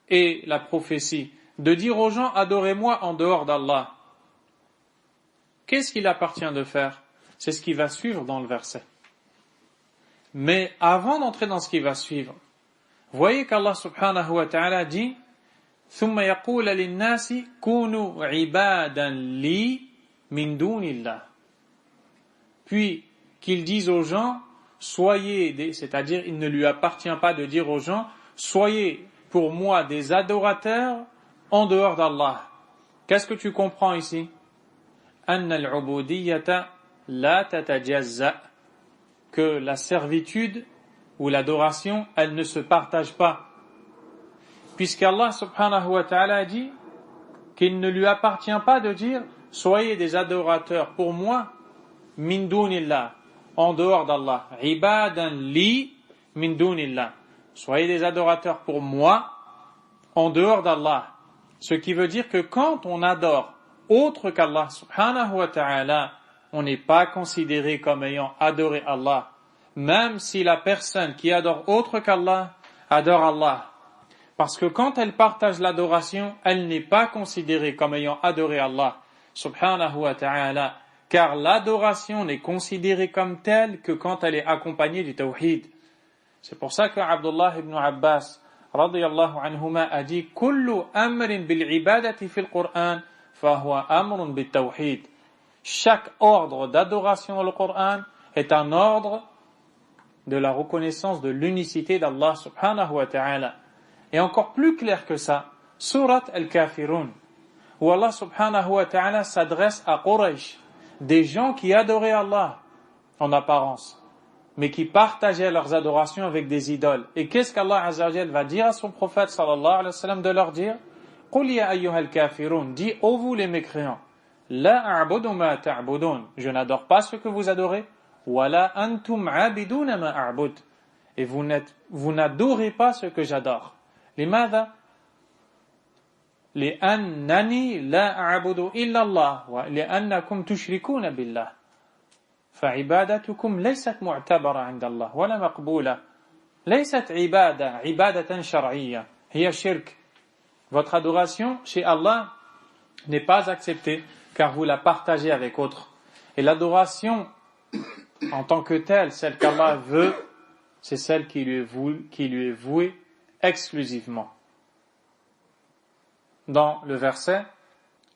et la prophétie, de dire aux gens, adorez-moi en dehors d'Allah, qu'est-ce qu'il appartient de faire? C'est ce qui va suivre dans le verset. Mais avant d'entrer dans ce qui va suivre, voyez qu'Allah subhanahu wa ta'ala dit ثم يقول للناس كونوا عبادا لي من دون الله. Puis qu'il dise aux gens, soyez c'est-à-dire il ne lui appartient pas de dire aux gens, soyez pour moi des adorateurs en dehors d'Allah. Qu'est-ce que tu comprends ici? أن العبودية لا تتجزأ, que la servitude ou l'adoration, elle ne se partage pas. Puisqu'Allah subhanahu wa ta'ala dit qu'il ne lui appartient pas de dire soyez des adorateurs pour moi min dunillah, en dehors d'Allah, ibadan li min dunillah, soyez des adorateurs pour moi en dehors d'Allah. Ce qui veut dire que quand on adore autre qu'Allah subhanahu wa ta'ala, on n'est pas considéré comme ayant adoré Allah, même si la personne qui adore autre qu'Allah adore Allah. Parce que quand elle partage l'adoration, elle n'est pas considérée comme ayant adoré Allah subhanahu wa ta'ala, car l'adoration n'est considérée comme telle que quand elle est accompagnée du tawhid. C'est pour ça que Abdullah ibn Abbas radiyallahu anhuma a dit kullu amrin bil ibadati fil Qur'an fahuwa amrun bit tawhid. Chaque ordre d'adoration dans le Coran est un ordre de la reconnaissance de l'unicité d'Allah subhanahu wa ta'ala. Et encore plus clair que ça, Surat al-Kafirun, où Allah subhanahu wa ta'ala s'adresse à Quraysh, des gens qui adoraient Allah en apparence, mais qui partageaient leurs adorations avec des idoles. Et qu'est-ce qu'Allah azza wa jalla va dire à son prophète sallallahu alayhi wa sallam de leur dire? Qul ya ayyuhal kafirun, dis ô vous les mécréants, la a'budu ma ta'budun, je n'adore pas ce que vous adorez, wala antum 'abiduna ma a'bud, et vous n'adorez pas ce que j'adore. لماذا؟ لأنني لا أعبد إلا الله ولأنكم تشركون بالله فعبادتكم ليست معتبرة عند الله ولا مقبولة ليست عبادة شرعية هي شرك. Votre adoration chez Allah n'est pas acceptée car vous la partagez avec autre. Et l'adoration en tant que telle, celle qu'Allah veut, c'est celle qui lui est vouée exclusivement. Dans le verset,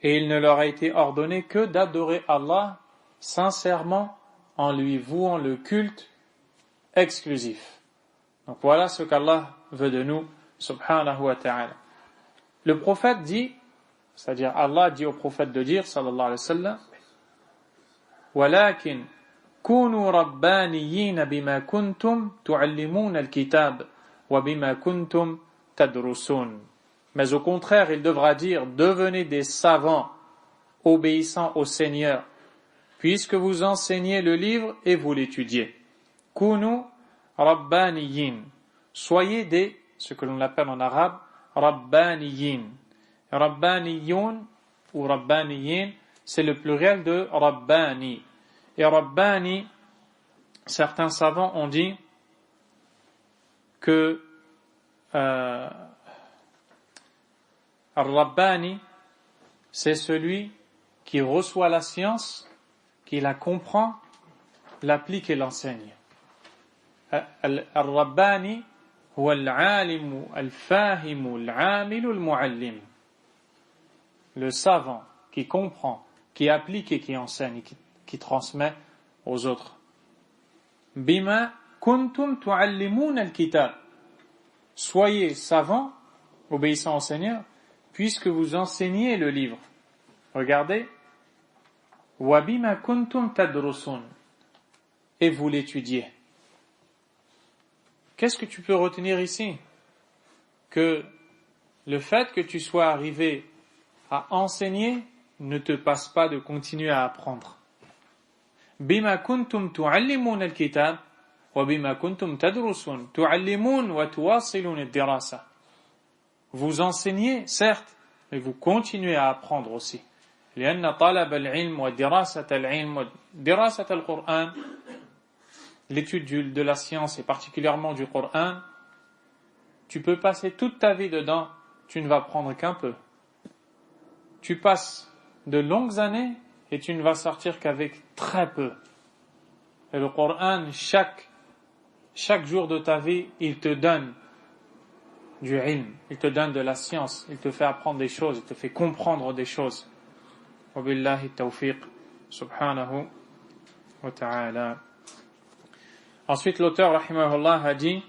et il ne leur a été ordonné que d'adorer Allah sincèrement en lui vouant le culte exclusif. Donc voilà ce qu'Allah veut de nous, subhanahu wa ta'ala. Le prophète dit, c'est-à-dire Allah dit au prophète de dire, sallallahu alayhi wa sallam, وَلَكِنْ كُونُوا رَبَّانِيِّينَ بِمَا كُنْتُمْ تُعَلِّمُونَ الْكِتَابَ وَبِمَا كُنْتُمْ تَدْرُسُونَ. Mais au contraire, il devra dire, devenez des savants, obéissant au Seigneur, puisque vous enseignez le livre et vous l'étudiez. Kunu rabbaniyin. Soyez des, ce que l'on appelle en arabe, rabbaniyin. Rabbaniyun ou rabbaniyin, c'est le pluriel de rabbani. Et rabbani, certains savants ont dit que Rabbani, c'est celui qui reçoit la science, qui la comprend l'applique et l'enseigne. Al-Rabbani huwa al-alimu al-fahimu al-amilu al-muallim. Le savant qui comprend, qui applique et qui enseigne, qui transmet aux autres. Bima kuntum tu'allimun al-kitab. Soyez savants, obéissants au Seigneur, puisque vous enseignez le livre. Regardez. Wa bima kuntum tadrusun. Et vous l'étudiez. Qu'est-ce que tu peux retenir ici? Que le fait que tu sois arrivé à enseigner ne te passe pas de continuer à apprendre. Bima kuntum tu'allimun al-kitab wa bima kuntum tadrusun. Tu'allimun wa tuwasilun ad-dirasa. Vous enseignez, certes, mais vous continuez à apprendre aussi. لأن طلب العلم ودراسة العلم ودراسة القرآن, l'étude de la science et particulièrement du Coran, tu peux passer toute ta vie dedans, tu ne vas prendre qu'un peu. Tu passes de longues années et tu ne vas sortir qu'avec très peu. Et le Coran, chaque jour de ta vie, il te donne du ilm, il te donne de la science, il te fait apprendre des choses, il te fait comprendre des choses. Wa billahi tawfiq, subhanahu wa ta'ala. Ensuite, l'auteur, rahimahullah, a dit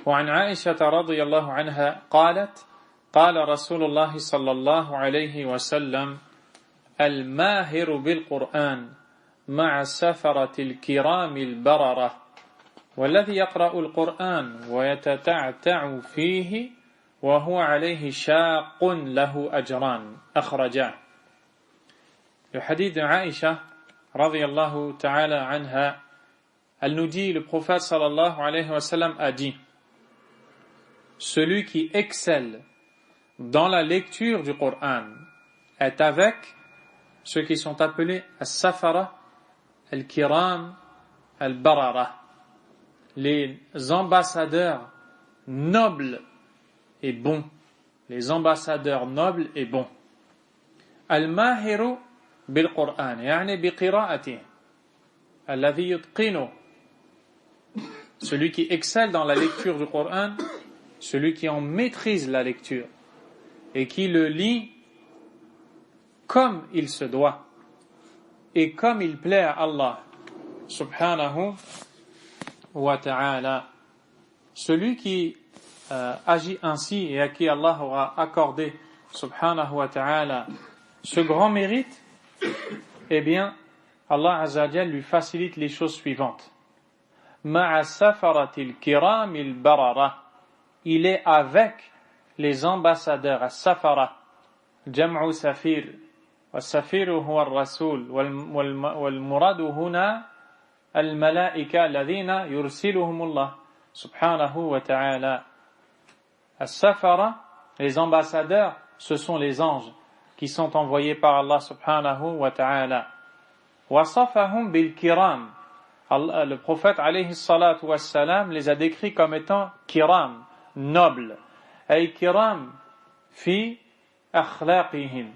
وعن عائشة رضي الله عنها قالت قال رسول الله صلى الله عليه وسلم الماهر بالقرآن مع السفرة الكرام البررة والذي يقرأ القرآن ويتتعتع فيه وهو عليه شاق له أجران أخرجاه. Le hadith de Aïcha radiyallahu ta'ala anha, elle nous dit, le prophète sallallahu alayhi wa sallam a dit, celui qui excelle dans la lecture du Coran est avec ceux qui sont appelés as-safara, al-kiram, al-barara, les ambassadeurs nobles et bons, les ambassadeurs nobles et bons. Al-mahiru bil-Qur'an, yani bi-qira'atih, alladhi yutqinu, celui qui excelle dans la lecture du Coran, celui qui en maîtrise la lecture et qui le lit comme il se doit et comme il plaît à Allah subhanahu wa ta'ala. Celui qui agit ainsi et à qui Allah aura accordé subhanahu wa ta'ala ce grand mérite, eh bien Allah azza wa jalla lui facilite les choses suivantes. Ma'a safaratil kiramil barara, il est avec les ambassadeurs as-safara, jam'u safir, والسفير هو الرسول والمراد هنا الملائكة الذين يرسلهم الله سبحانه وتعالى. السفرة, les ambassadeurs, ce sont les anges qui sont envoyés par Allah subhanahu wa ta'ala. وصفهم بالكرام, le prophète alayhi salatu wassalam les a décrits comme étant kiram, nobles. Ay kiram fi akhlaqihim,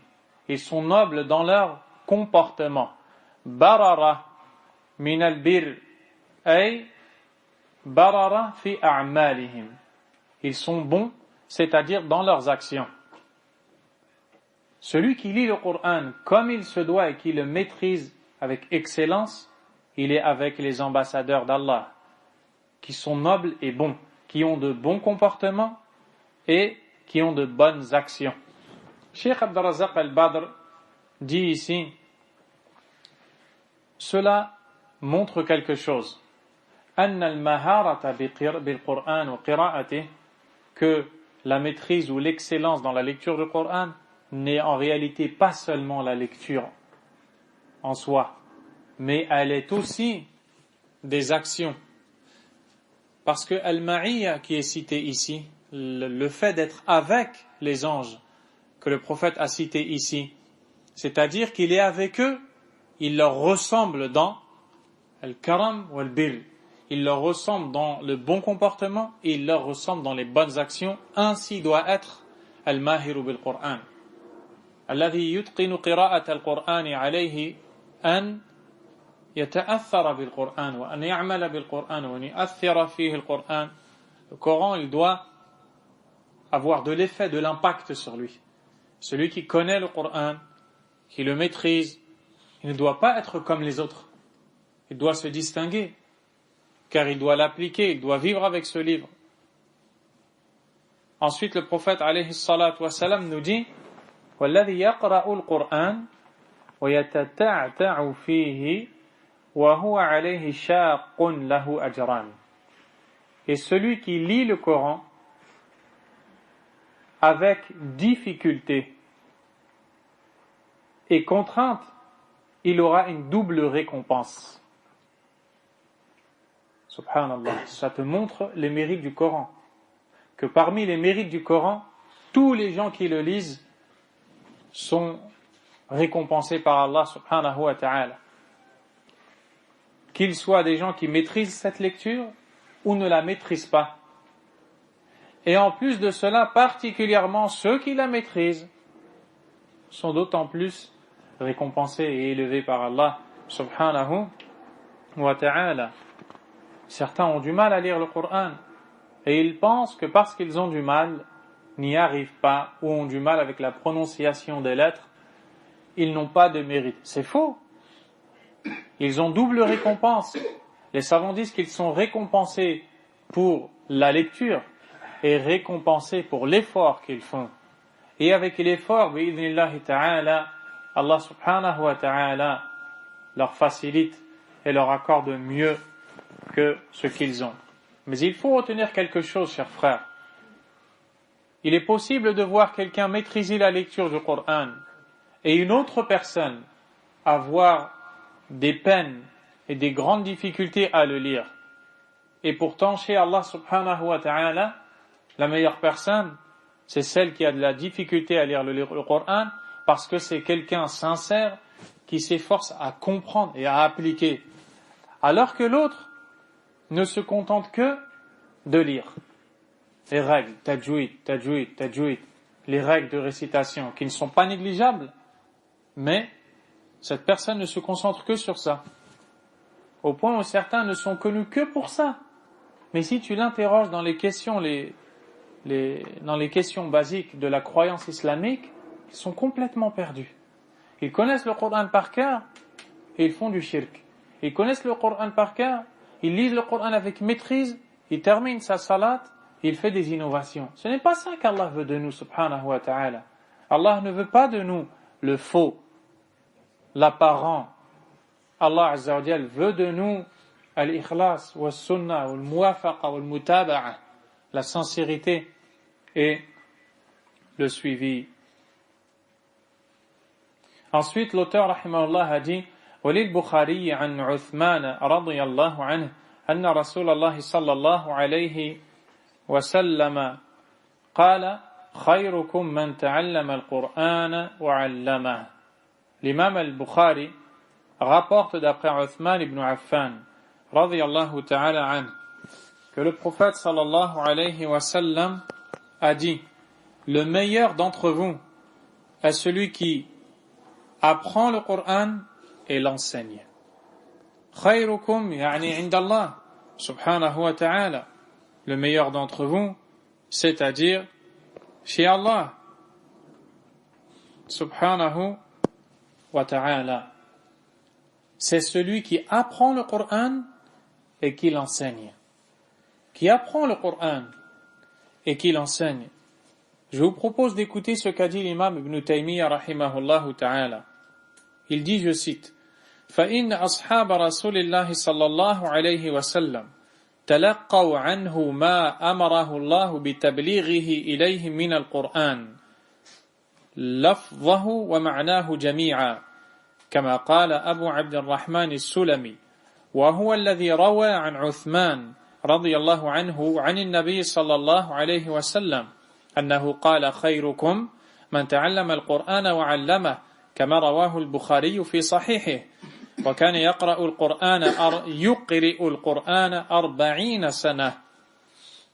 ils sont nobles dans leur comportement. Barara min al-bir, ay barara fi a'malihim, ils sont bons, c'est-à-dire dans leurs actions. Celui qui lit le Coran comme il se doit et qui le maîtrise avec excellence, il est avec les ambassadeurs d'Allah, qui sont nobles et bons, qui ont de bons comportements et qui ont de bonnes actions. Cheikh Abdurrazzaq al-Badr dit ici, cela montre quelque chose. أن المهارة بالقرآن وقراءته, que la maîtrise ou l'excellence dans la lecture du Coran n'est en réalité pas seulement la lecture en soi, mais elle est aussi des actions. Parce que al-ma'iyya qui est cité ici, le fait d'être avec les anges que le prophète a cité ici, c'est-à-dire qu'il est avec eux, il leur ressemble dans al-karam ou al-bir, il leur ressemble dans le bon comportement et il leur ressemble dans les bonnes actions. Ainsi doit être al-mahiru bil-Qur'an. Alladhi yutqinu qira'at al-Qur'ani alayhi an يتأثر بالقرآن وأن يعمل بالقرآن وأن يؤثر فيه القرآن. Le Coran, il doit avoir de l'effet, de l'impact sur lui. Celui qui connaît le Coran, qui le maîtrise, il ne doit pas être comme les autres. Il doit se distinguer, car il doit l'appliquer, il doit vivre avec ce livre. Ensuite, le prophète alayhi salatu wa salam nous dit وَالَّذِي يَقْرَأُ الْقُرْآنَ وَيَتَتَعْتَعُ فِيهِ وَهُوَ عَلَيْهِ شَاقٌ لَهُ أَجْرًا. Et celui qui lit le Coran avec difficulté et contrainte, il aura une double récompense. Subhanallah, ça te montre les mérites du Coran. Que parmi les mérites du Coran, tous les gens qui le lisent sont récompensés par Allah subhanahu wa ta'ala. Qu'ils soient des gens qui maîtrisent cette lecture ou ne la maîtrisent pas. Et en plus de cela, particulièrement ceux qui la maîtrisent sont d'autant plus récompensés et élevés par Allah subhanahu wa ta'ala. Certains ont du mal à lire le Coran et ils pensent que parce qu'ils ont du mal, n'y arrivent pas ou ont du mal avec la prononciation des lettres, ils n'ont pas de mérite. C'est faux. Ils ont double récompense. Les savants disent qu'ils sont récompensés pour la lecture et récompensés pour l'effort qu'ils font. Et avec l'effort, bi'idhnillahi ta'ala, Allah subhanahu wa ta'ala leur facilite et leur accorde mieux que ce qu'ils ont. Mais il faut retenir quelque chose, chers frères. Il est possible de voir quelqu'un maîtriser la lecture du Coran et une autre personne avoir des peines et des grandes difficultés à le lire. Et pourtant, chez Allah subhanahu wa ta'ala, la meilleure personne, c'est celle qui a de la difficulté à lire le Coran parce que c'est quelqu'un sincère qui s'efforce à comprendre et à appliquer. Alors que l'autre ne se contente que de lire. Les règles, tajwid, les règles de récitation qui ne sont pas négligeables, mais cette personne ne se concentre que sur ça. Au point où certains ne sont connus que pour ça. Mais si tu l'interroges dans les questions, dans les questions basiques de la croyance islamique, ils sont complètement perdus. Ils connaissent le Coran par cœur et ils font du shirk. Ils connaissent le Coran par cœur, ils lisent le Coran avec maîtrise, ils terminent sa salat, il fait des innovations. Ce n'est pas ça qu'Allah veut de nous, subhanahu wa ta'ala. Allah ne veut pas de nous le faux, l'apparent. Allah azza wa jal veut de nous al-ikhlas, wa-sunnah, wal-muwafaqa, wal-mutaba'a, la sincérité et le suivi. Ensuite, l'auteur, rahimahullah, a dit وللبخاري عن عثمان رضي الله عنه أن رسول الله صلى الله عليه وسلم قال خيركم من تعلم القرآن وعلمه. L'imam al-Bukhari rapporte d'après Uthman ibn Affan radiyallahu ta'ala anhu que le prophète sallallahu alayhi wa sallam a dit: le meilleur d'entre vous est celui qui apprend le Coran et l'enseigne. Khayrukum yani indallah subhanahu wa ta'ala. Le meilleur d'entre vous, c'est-à-dire chez Allah subhanahu wa ta'ala. C'est celui qui apprend le Coran et qui l'enseigne. Qui apprend le Coran et qui l'enseigne. Je vous propose d'écouter ce qu'a dit l'imam Ibn Taymiyyah rahimahullah ta'ala. Il dit, je cite: فإن أصحاب رسول الله صلى الله عليه وسلم تلقوا عنه ما أمره الله بتبليغه إليهم من القرآن لفظه ومعناه جميعا كما قال أبو عبد الرحمن السلمي وهو الذي روى عن عثمان رضي الله عنه عن النبي صلى الله عليه وسلم أنه قال خيركم من تعلم القرآن وعلمه كما رواه البخاري في صحيحه وكان يقرأ يقرئ القرآن 40 سنة.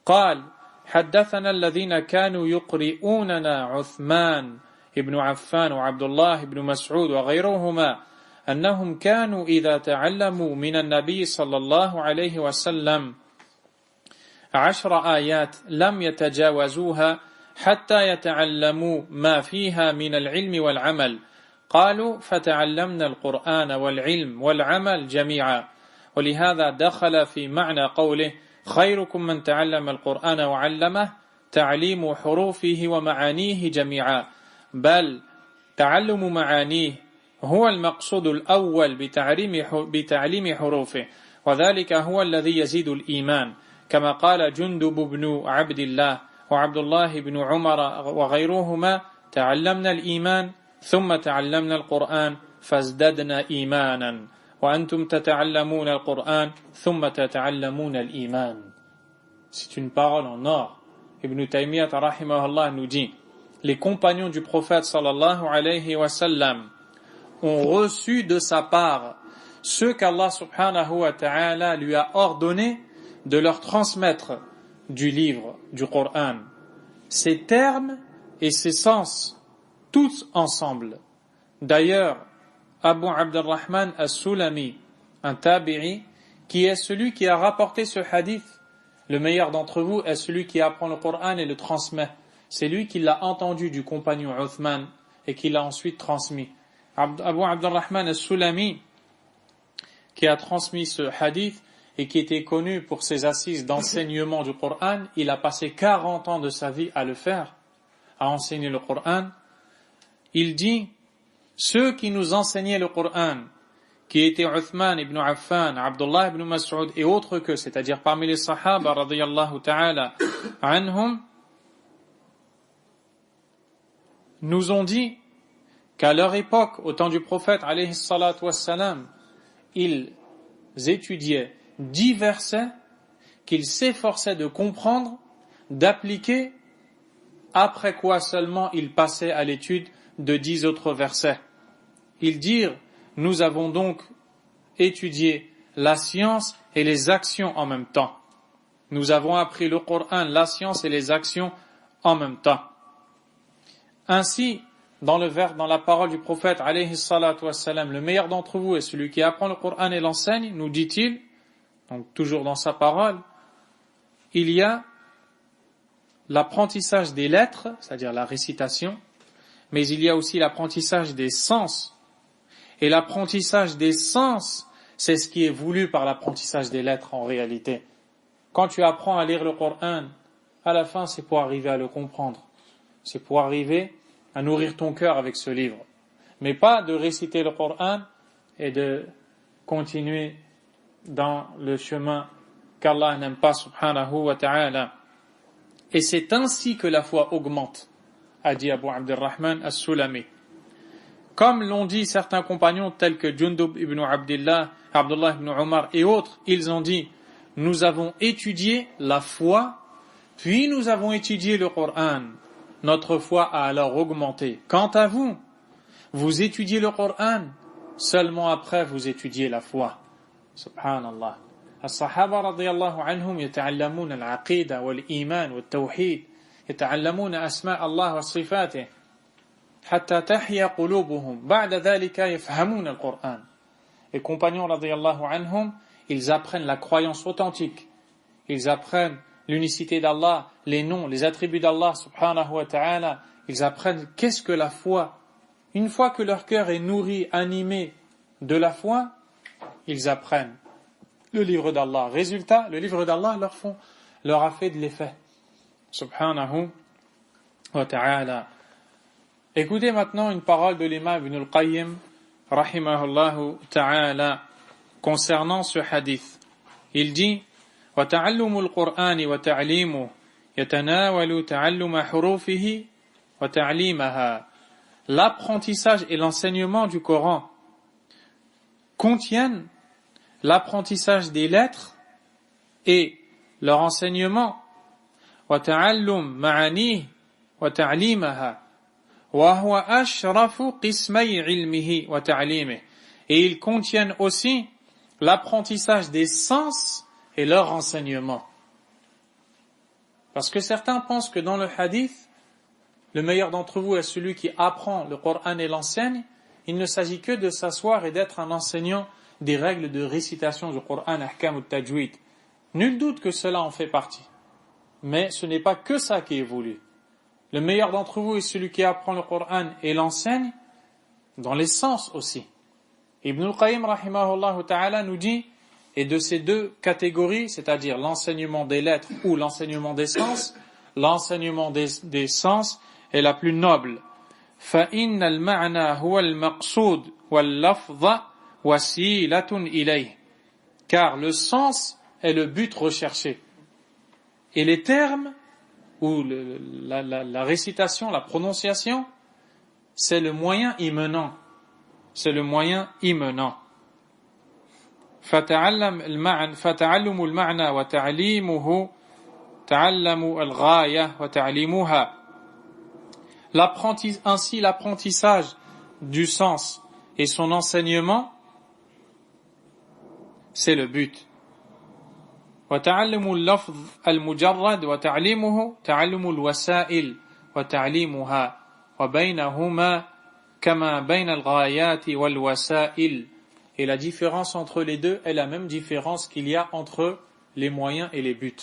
قال حدثنا الذين كانوا يقرئوننا عثمان ابن عفان وعبد الله بن مسعود وغيرهما أنهم كانوا إذا تعلموا من النبي صلى الله عليه وسلم 10 آيات لم يتجاوزوها حتى يتعلموا ما فيها من العلم والعمل قالوا فتعلمنا القرآن والعلم والعمل جميعا ولهذا دخل في معنى قوله خيركم من تعلم القرآن وعلمه تعليم حروفه ومعانيه جميعا بل تعلم معانيه هو المقصود الأول بتعليم حروفه وذلك هو الذي يزيد الإيمان كما قال جندب بن عبد الله وعبد الله بن عمر وغيرهما تعلمنا الإيمان ثم تعلمنا القرآن فازددنا إيمانا وأنتم تتعلمون القرآن ثم تتعلمون الإيمان. C'est une parole en or. Ibn Taymiyyah rahimahullah nous dit les compagnons du prophète sallallahu alayhi wa sallam ont reçu de sa part ce qu'Allah subhanahu wa ta'ala lui a ordonné de leur transmettre du livre, du Coran, ses termes et ses sens, tous ensemble. D'ailleurs, Abu Abdurrahman as-Sulami, un tabi'i, qui est celui qui a rapporté ce hadith, le meilleur d'entre vous est celui qui apprend le Coran et le transmet. C'est lui qui l'a entendu du compagnon Uthman et qui l'a ensuite transmis. Abu Abdurrahman as-Sulami, qui a transmis ce hadith et qui était connu pour ses assises d'enseignement du Coran, il a passé 40 ans de sa vie à le faire, à enseigner le Coran. Il dit, ceux qui nous enseignaient le Coran, qui étaient Uthman ibn Affan, Abdullah ibn Mas'ud et autres que, c'est-à-dire parmi les Sahaba, radiyallahu ta'ala, anhum, nous ont dit qu'à leur époque, au temps du prophète, alayhi salatu wassalam, ils étudiaient 10 versets qu'ils s'efforçaient de comprendre, d'appliquer, après quoi seulement ils passaient à l'étude de 10 autres versets. Ils dirent, nous avons donc étudié la science et les actions en même temps. Nous avons appris le Coran, la science et les actions en même temps. Ainsi, dans la parole du prophète, alayhi salatu wassalam, le meilleur d'entre vous est celui qui apprend le Coran et l'enseigne, nous dit-il, donc toujours dans sa parole, il y a l'apprentissage des lettres, c'est-à-dire la récitation, mais il y a aussi l'apprentissage des sens. Et l'apprentissage des sens, c'est ce qui est voulu par l'apprentissage des lettres en réalité. Quand tu apprends à lire le Coran, à la fin, c'est pour arriver à le comprendre. C'est pour arriver à nourrir ton cœur avec ce livre. Mais pas de réciter le Coran et de continuer dans le chemin qu'Allah n'aime pas, subhanahu wa ta'ala. Et c'est ainsi que la foi augmente, a dit Abu Abdurrahman as-Sulami. Comme l'ont dit certains compagnons tels que Jundub ibn Abdullah, Abdullah ibn Umar et autres, ils ont dit, nous avons étudié la foi, puis nous avons étudié le Coran. Notre foi a alors augmenté. Quant à vous, vous étudiez le Coran, seulement après vous étudiez la foi. Subhanallah. الصحابة رضي الله عنهم يتعلمون العقيدة والإيمان والتوحيد يتعلمون أسماء الله وصفاته حتى تحيا قلوبهم بعد ذلك يفهمون القرآن. Les compagnons رضي الله عنهم, ils apprennent la croyance authentique, ils apprennent l'unicité d'Allah, les noms, les attributs d'Allah subhanahu wa ta'ala, ils apprennent qu'est-ce que la foi. Une fois que leur cœur est nourri, animé de la foi, ils apprennent le livre d'Allah. Résultat, le livre d'Allah leur a fait de l'effet. Subhanahu wa ta'ala. Écoutez maintenant une parole de l'imam Ibn al-Qayyim, rahimahullahu ta'ala, concernant ce hadith. Il dit, وَتَعَلُّمُ الْقُرْآنِ وَتَعْلِيمُهُ يَتَنَاوَلُ تَعَلُّمَ حُرُوفِهِ وَتَعْلِيمَهَا. L'apprentissage et l'enseignement du Coran contiennent l'apprentissage des lettres et leur enseignement. وَتَعَلُّمْ مَعَانِيهِ وَتَعْلِيمَهَا وَهُوَ أَشْرَفُ قِسْمَيْ عِلْمِهِ وَتَعْلِيمِهِ. Et ils contiennent aussi l'apprentissage des sens et leur enseignement. Parce que certains pensent que dans le hadith, le meilleur d'entre vous est celui qui apprend le Coran et l'enseigne, il ne s'agit que de s'asseoir et d'être un enseignant des règles de récitation du Coran, ahkam ou tajwid. Nul doute que cela en fait partie. Mais ce n'est pas que ça qui est voulu. Le meilleur d'entre vous est celui qui apprend le Coran et l'enseigne dans les sens aussi. Ibn al-Qayyim rahimahullah ta'ala nous dit, et de ces deux catégories, c'est-à-dire l'enseignement des lettres ou l'enseignement des sens, l'enseignement des sens est la plus noble. فَإِنَّ الْمَعْنَى هُوَ الْمَقْصُودُ وَاللَّفْظَ وَسِيلَةٌ إِلَيْهِ. Car le sens est le but recherché. Et les termes, ou la récitation, la prononciation, c'est le moyen immenant. C'est le moyen immenant. فتعلم المعنى وتعليمه تعلم الغاية وتعليمها. Ainsi l'apprentissage du sens et son enseignement, c'est le but. وتعلم اللفظ المجرد وتعليمه تعلم الوسائل وتعليمها وبينهما كما بين الغايات والوسائل. Et la différence entre les deux est la même différence qu'il y a entre les moyens et les buts.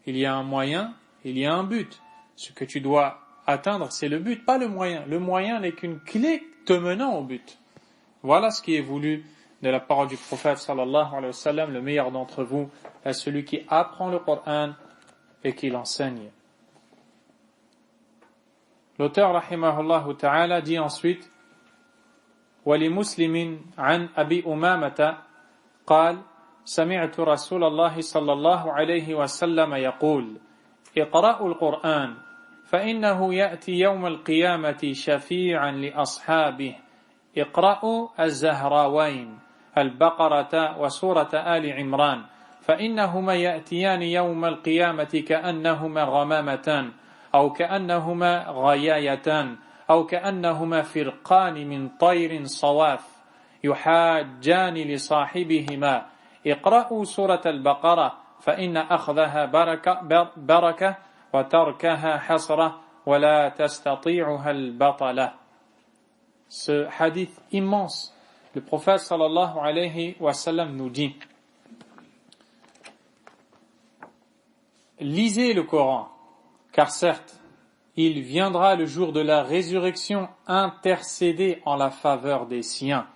Il y a un moyen, il y a un but. Ce que tu dois atteindre, c'est le but, pas le moyen. Le moyen n'est qu'une clé te menant au but. Voilà ce qui est voulu de la parole du prophète sallallahu alayhi wa sallam. Le meilleur d'entre vous est celui qui apprend le Coran et qui l'enseigne. L'auteur rahimahullah ta'ala dit ensuite: ولمسلم عن أبي أمامة قال سمعت رسول الله صلى الله عليه وسلم يقول اقرأوا القرآن فإنه يأتي يوم القيامة شفيعا لأصحابه اقرأوا الزهراوين البقرة وسورة آل عمران فإنهما يأتيان يوم القيامة كأنهما غمامتان أو كأنهما غيايتان أو كأنهما فرقان من طير صواف يحاجان لصاحبهما اقرأوا سورة البقرة فإن أخذها بركة وتركها حسرة ولا تستطيعها البطلة. Ce hadith immense, le prophète sallallahu alayhi wa sallam nous dit: lisez le Coran, car certes, il viendra le jour de la résurrection intercéder en la faveur des siens.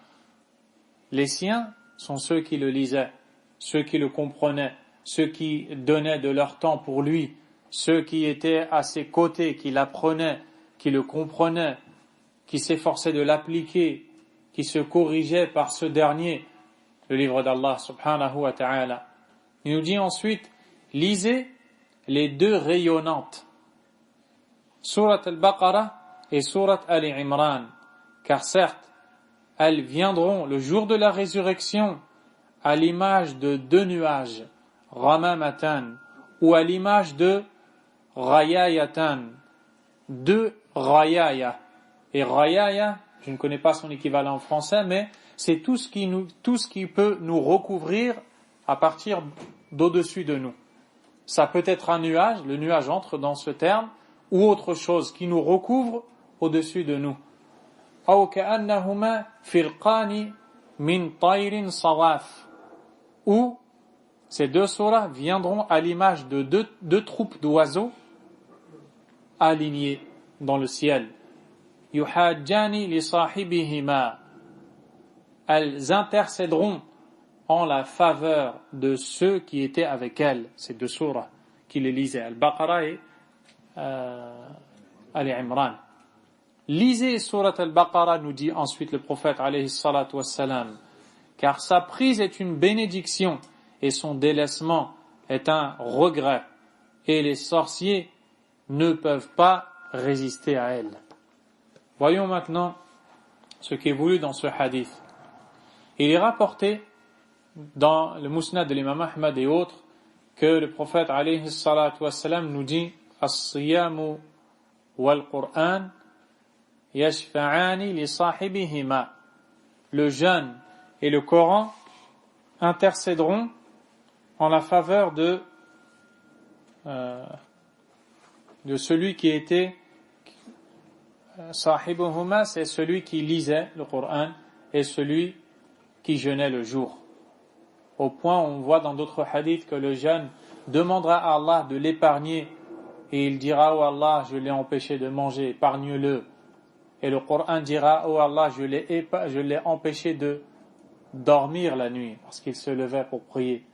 Les siens sont ceux qui le lisaient, ceux qui le comprenaient, ceux qui donnaient de leur temps pour lui, ceux qui étaient à ses côtés, qui l'apprenaient, qui le comprenaient, qui s'efforçaient de l'appliquer, qui se corrigeaient par ce dernier, le livre d'Allah subhanahu wa ta'ala. Il nous dit ensuite: lisez les deux rayonnantes, Surat al-Baqarah et Surat al-Imran, car certes, elles viendront le jour de la résurrection à l'image de deux nuages, Ramamatan, ou à l'image de Rayayatan, deux Rayaya. Et Rayaya, je ne connais pas son équivalent en français, mais c'est tout ce qui peut nous recouvrir à partir d'au-dessus de nous. Ça peut être un nuage, le nuage entre dans ce terme, ou autre chose qui nous recouvre au-dessus de nous. أو كأنهما فرقان من طير صواف. Ou ces deux surahs viendront à l'image de deux troupes d'oiseaux alignés dans le ciel. يحاجان لصاحبهما. Elles intercéderont en la faveur de ceux qui étaient avec elles, ces deux surahs qui les lisaient, Al-Baqarah et Al-Imran. Lisez Surat Al-Baqarah, nous dit ensuite le prophète alayhi salatu wassalam, car sa prise est une bénédiction et son délaissement est un regret, et les sorciers ne peuvent pas résister à elle. Voyons maintenant ce qui est voulu dans ce hadith. Il est rapporté dans le Musnad de l'imam Ahmad et autres que le prophète alayhi salatu wassalam nous dit: As-siyamu wal-Qur'an yashfa'ani li sahibihima. Le jeûne et le Coran intercéderont en la faveur de celui qui était Sahibuhuma, c'est celui qui lisait le Coran et celui qui jeûnait le jour. Au point où on voit dans d'autres hadiths que le jeune demandera à Allah de l'épargner et il dira: oh Allah, je l'ai empêché de manger, épargne-le. Et le Coran dira: oh Allah, je l'ai empêché de dormir la nuit parce qu'il se levait pour prier,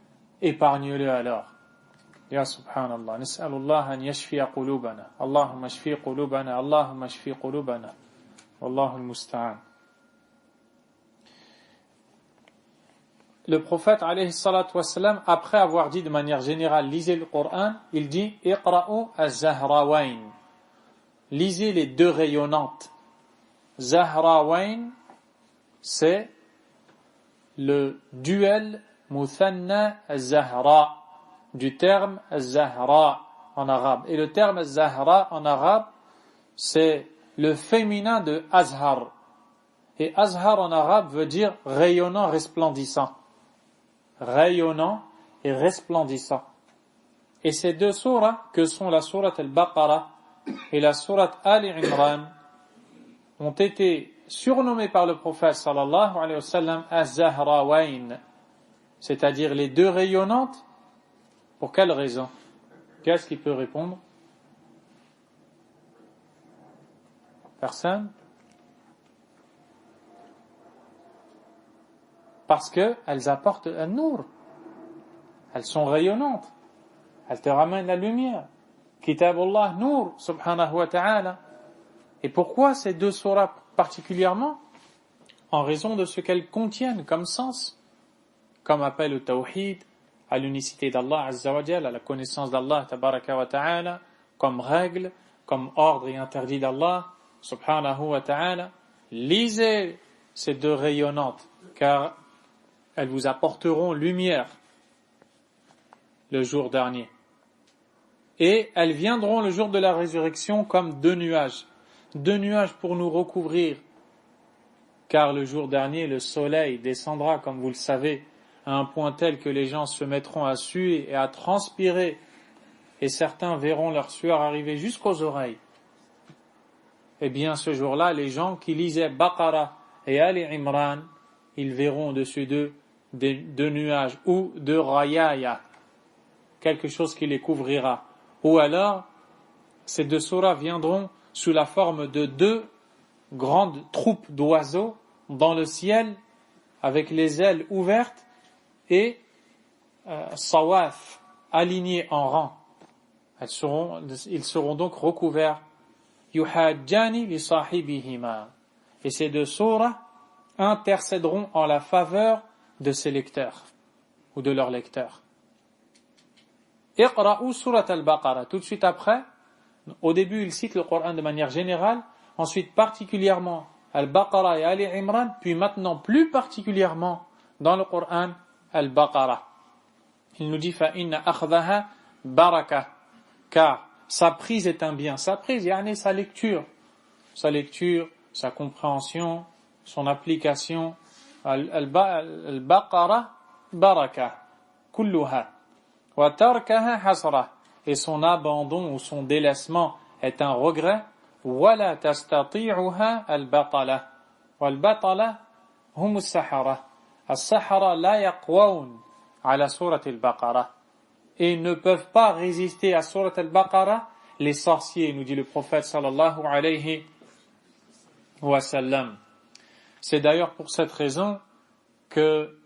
épargne-le alors. Ya subhanallah, nas'alullah an yashfi'a qulubana, Allahumma shfi qulubana, Allahumma shfi qulubana, wallahu al-musta'an. Le prophète alayhi salatu wassalam, après avoir dit de manière générale lisez le Coran, il dit iqra'u az-zahrawayn, lisez les deux rayonnantes. Zahrawayn, c'est le duel muthanna az-zahra du terme az-zahra en arabe. Et le terme az-zahra en arabe, c'est le féminin de azhar. Et azhar en arabe veut dire rayonnant, resplendissant. Rayonnant et resplendissant. Et ces deux sourates, que sont la sourate al-Baqarah et la sourate Al-Imran, ont été surnommées par le prophète sallallahu alayhi wa sallam az-Zahrawayn, c'est-à-dire les deux rayonnantes. Pour quelle raison? Qu'est-ce qui peut répondre? Personne? Parce qu'elles apportent un nour. Elles sont rayonnantes. Elles te ramènent la lumière. Kitabullah nour, subhanahu wa ta'ala. Et pourquoi ces deux sourates particulièrement? En raison de ce qu'elles contiennent comme sens, comme appel au tawhid, à l'unicité d'Allah azza wa jalla, à la connaissance d'Allah tabaraka wa ta'ala, comme règle, comme ordre et interdit d'Allah subhanahu wa ta'ala. Lisez ces deux rayonnantes, car elles vous apporteront lumière le jour dernier. Et elles viendront le jour de la résurrection comme deux nuages pour nous recouvrir, car le jour dernier, le soleil descendra, comme vous le savez, à un point tel que les gens se mettront à suer et à transpirer, et certains verront leur sueur arriver jusqu'aux oreilles. Eh bien, ce jour-là, les gens qui lisaient Baqarah et Ali Imran, ils verront au-dessus d'eux deux nuages ou de rayaya, quelque chose qui les couvrira. Ou alors, ces deux surahs viendront sous la forme de deux grandes troupes d'oiseaux dans le ciel, avec les ailes ouvertes et sawaf, alignés en rang. Ils seront donc recouverts. Yuhajjani li sahibihima. Et ces deux surahs intercéderont en la faveur de ses lecteurs ou de leurs lecteurs. Iqra'u surat al-Baqarah. Tout de suite après, au début, il cite le Coran de manière générale, ensuite particulièrement al-Baqarah et Ali Imran, puis maintenant plus particulièrement dans le Coran al-Baqarah. Il nous dit fa inna akhdaha baraka, car sa prise est un bien. Sa prise, yani sa lecture, sa compréhension, son application. Al-Baqarah baraka kulluha wa tarkaha hasra, et son abandon ou son délaissement est un regret. Wala tastati'uha al-batala wal-batala hum as-sahara. As-sahara la yaqwaun ala surat al-Baqarah, et ne peuvent pas résister à surat al-Baqarah les sorciers, nous dit le prophète sallallahu alayhi wa sallam. C'est d'ailleurs pour cette raison que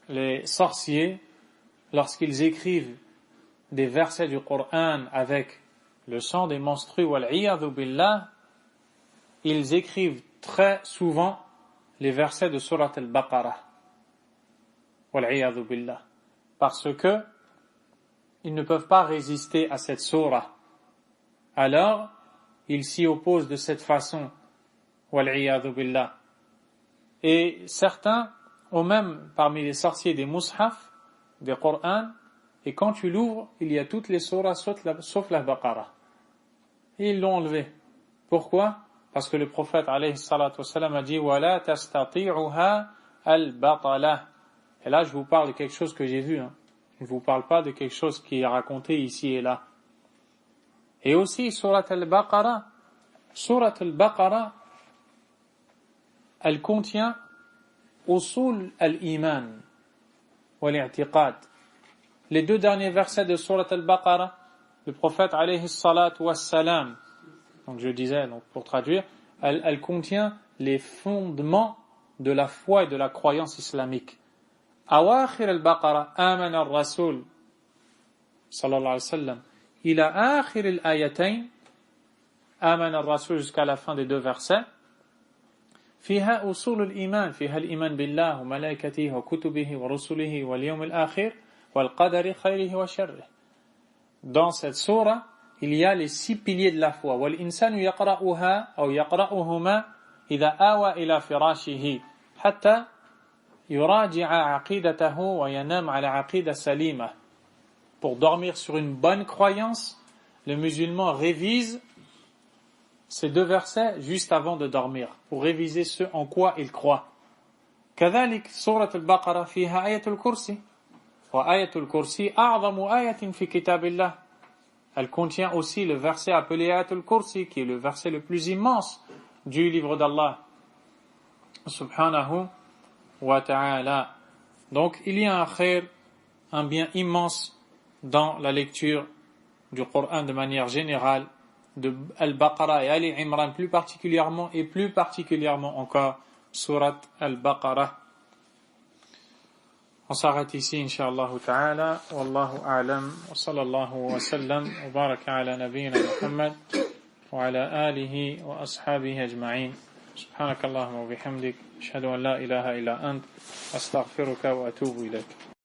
les sorciers, lorsqu'ils écrivent des versets du Coran avec le sang des menstrues, wal-'iyadhu billah, ils écrivent très souvent les versets de surat al-Baqarah, wal-'iyadhu billah, parce que ils ne peuvent pas résister à cette sourate. Alors, ils s'y opposent de cette façon, wal-'iyadhu billah. Et certains ont même parmi les sorciers des mushaf, des Qur'an, et quand tu l'ouvres, il y a toutes les sourates sauf la Baqarah. Et ils l'ont enlevé. Pourquoi? Parce que le prophète alayhi salatu wassalam a dit wala tastati'uha al-batala. Et là, je vous parle de quelque chose que j'ai vu. Je ne vous parle pas de quelque chose qui est raconté ici et là. Et aussi, surat al-Baqarah, Surat al-Baqarah, elle contient usul al-iman wa al-i'tiqad. Les deux derniers versets de Surat al-Baqarah, le prophète alayhi salatu wassalam, donc je disais, donc pour traduire, elle contient les fondements de la foi et de la croyance islamique. Awakhir al-Baqarah, amana al-Rasul sallallahu alayhi wa sallam, ila akhir al-ayatayn, amana al-Rasul jusqu'à la fin des deux versets, fiha usul al-iman, fiha al-iman billah wa malaikatihi wa kutubihi wa rusulihi wal yawm al-akhir wal qadari khayrihi wa sharrihi. Dans cette sourate, il y a les 6 piliers de la foi. Wal insanu yaqra'uha aw yaqra'uhuma idha awa ila firashihi hatta yuraji'a aqidatahu wa yanam ala aqida salima. Pour dormir sur une bonne croyance, le musulman révise ces deux versets juste avant de dormir, pour réviser ce en quoi il croit. كذلك سورة البقرة فيها آية الكرسي وآية الكرسي أعظم آية في كتاب الله. Elle contient aussi le verset appelé Ayat al-Kursi, qui est le verset le plus immense du livre d'Allah subhanahu wa ta'ala. Donc il y a un khair, un bien immense dans la lecture du Coran de manière générale, de Al-Baqarah et Ali Imran plus particulièrement, et plus particulièrement encore Surat Al-Baqarah. On s'arrête ici, Inch'Allah ta'ala. Wallahu a'lam. Wa sallallahu wa sallam. Wa baraka ala nabiyyina Muhammad. Wa ala alihi wa ashabihi ajma'in. Subhanakallahumma wa bihamdik. Ashhadu an la ilaha illa ant. Astaghfiruka wa atubu ilayk.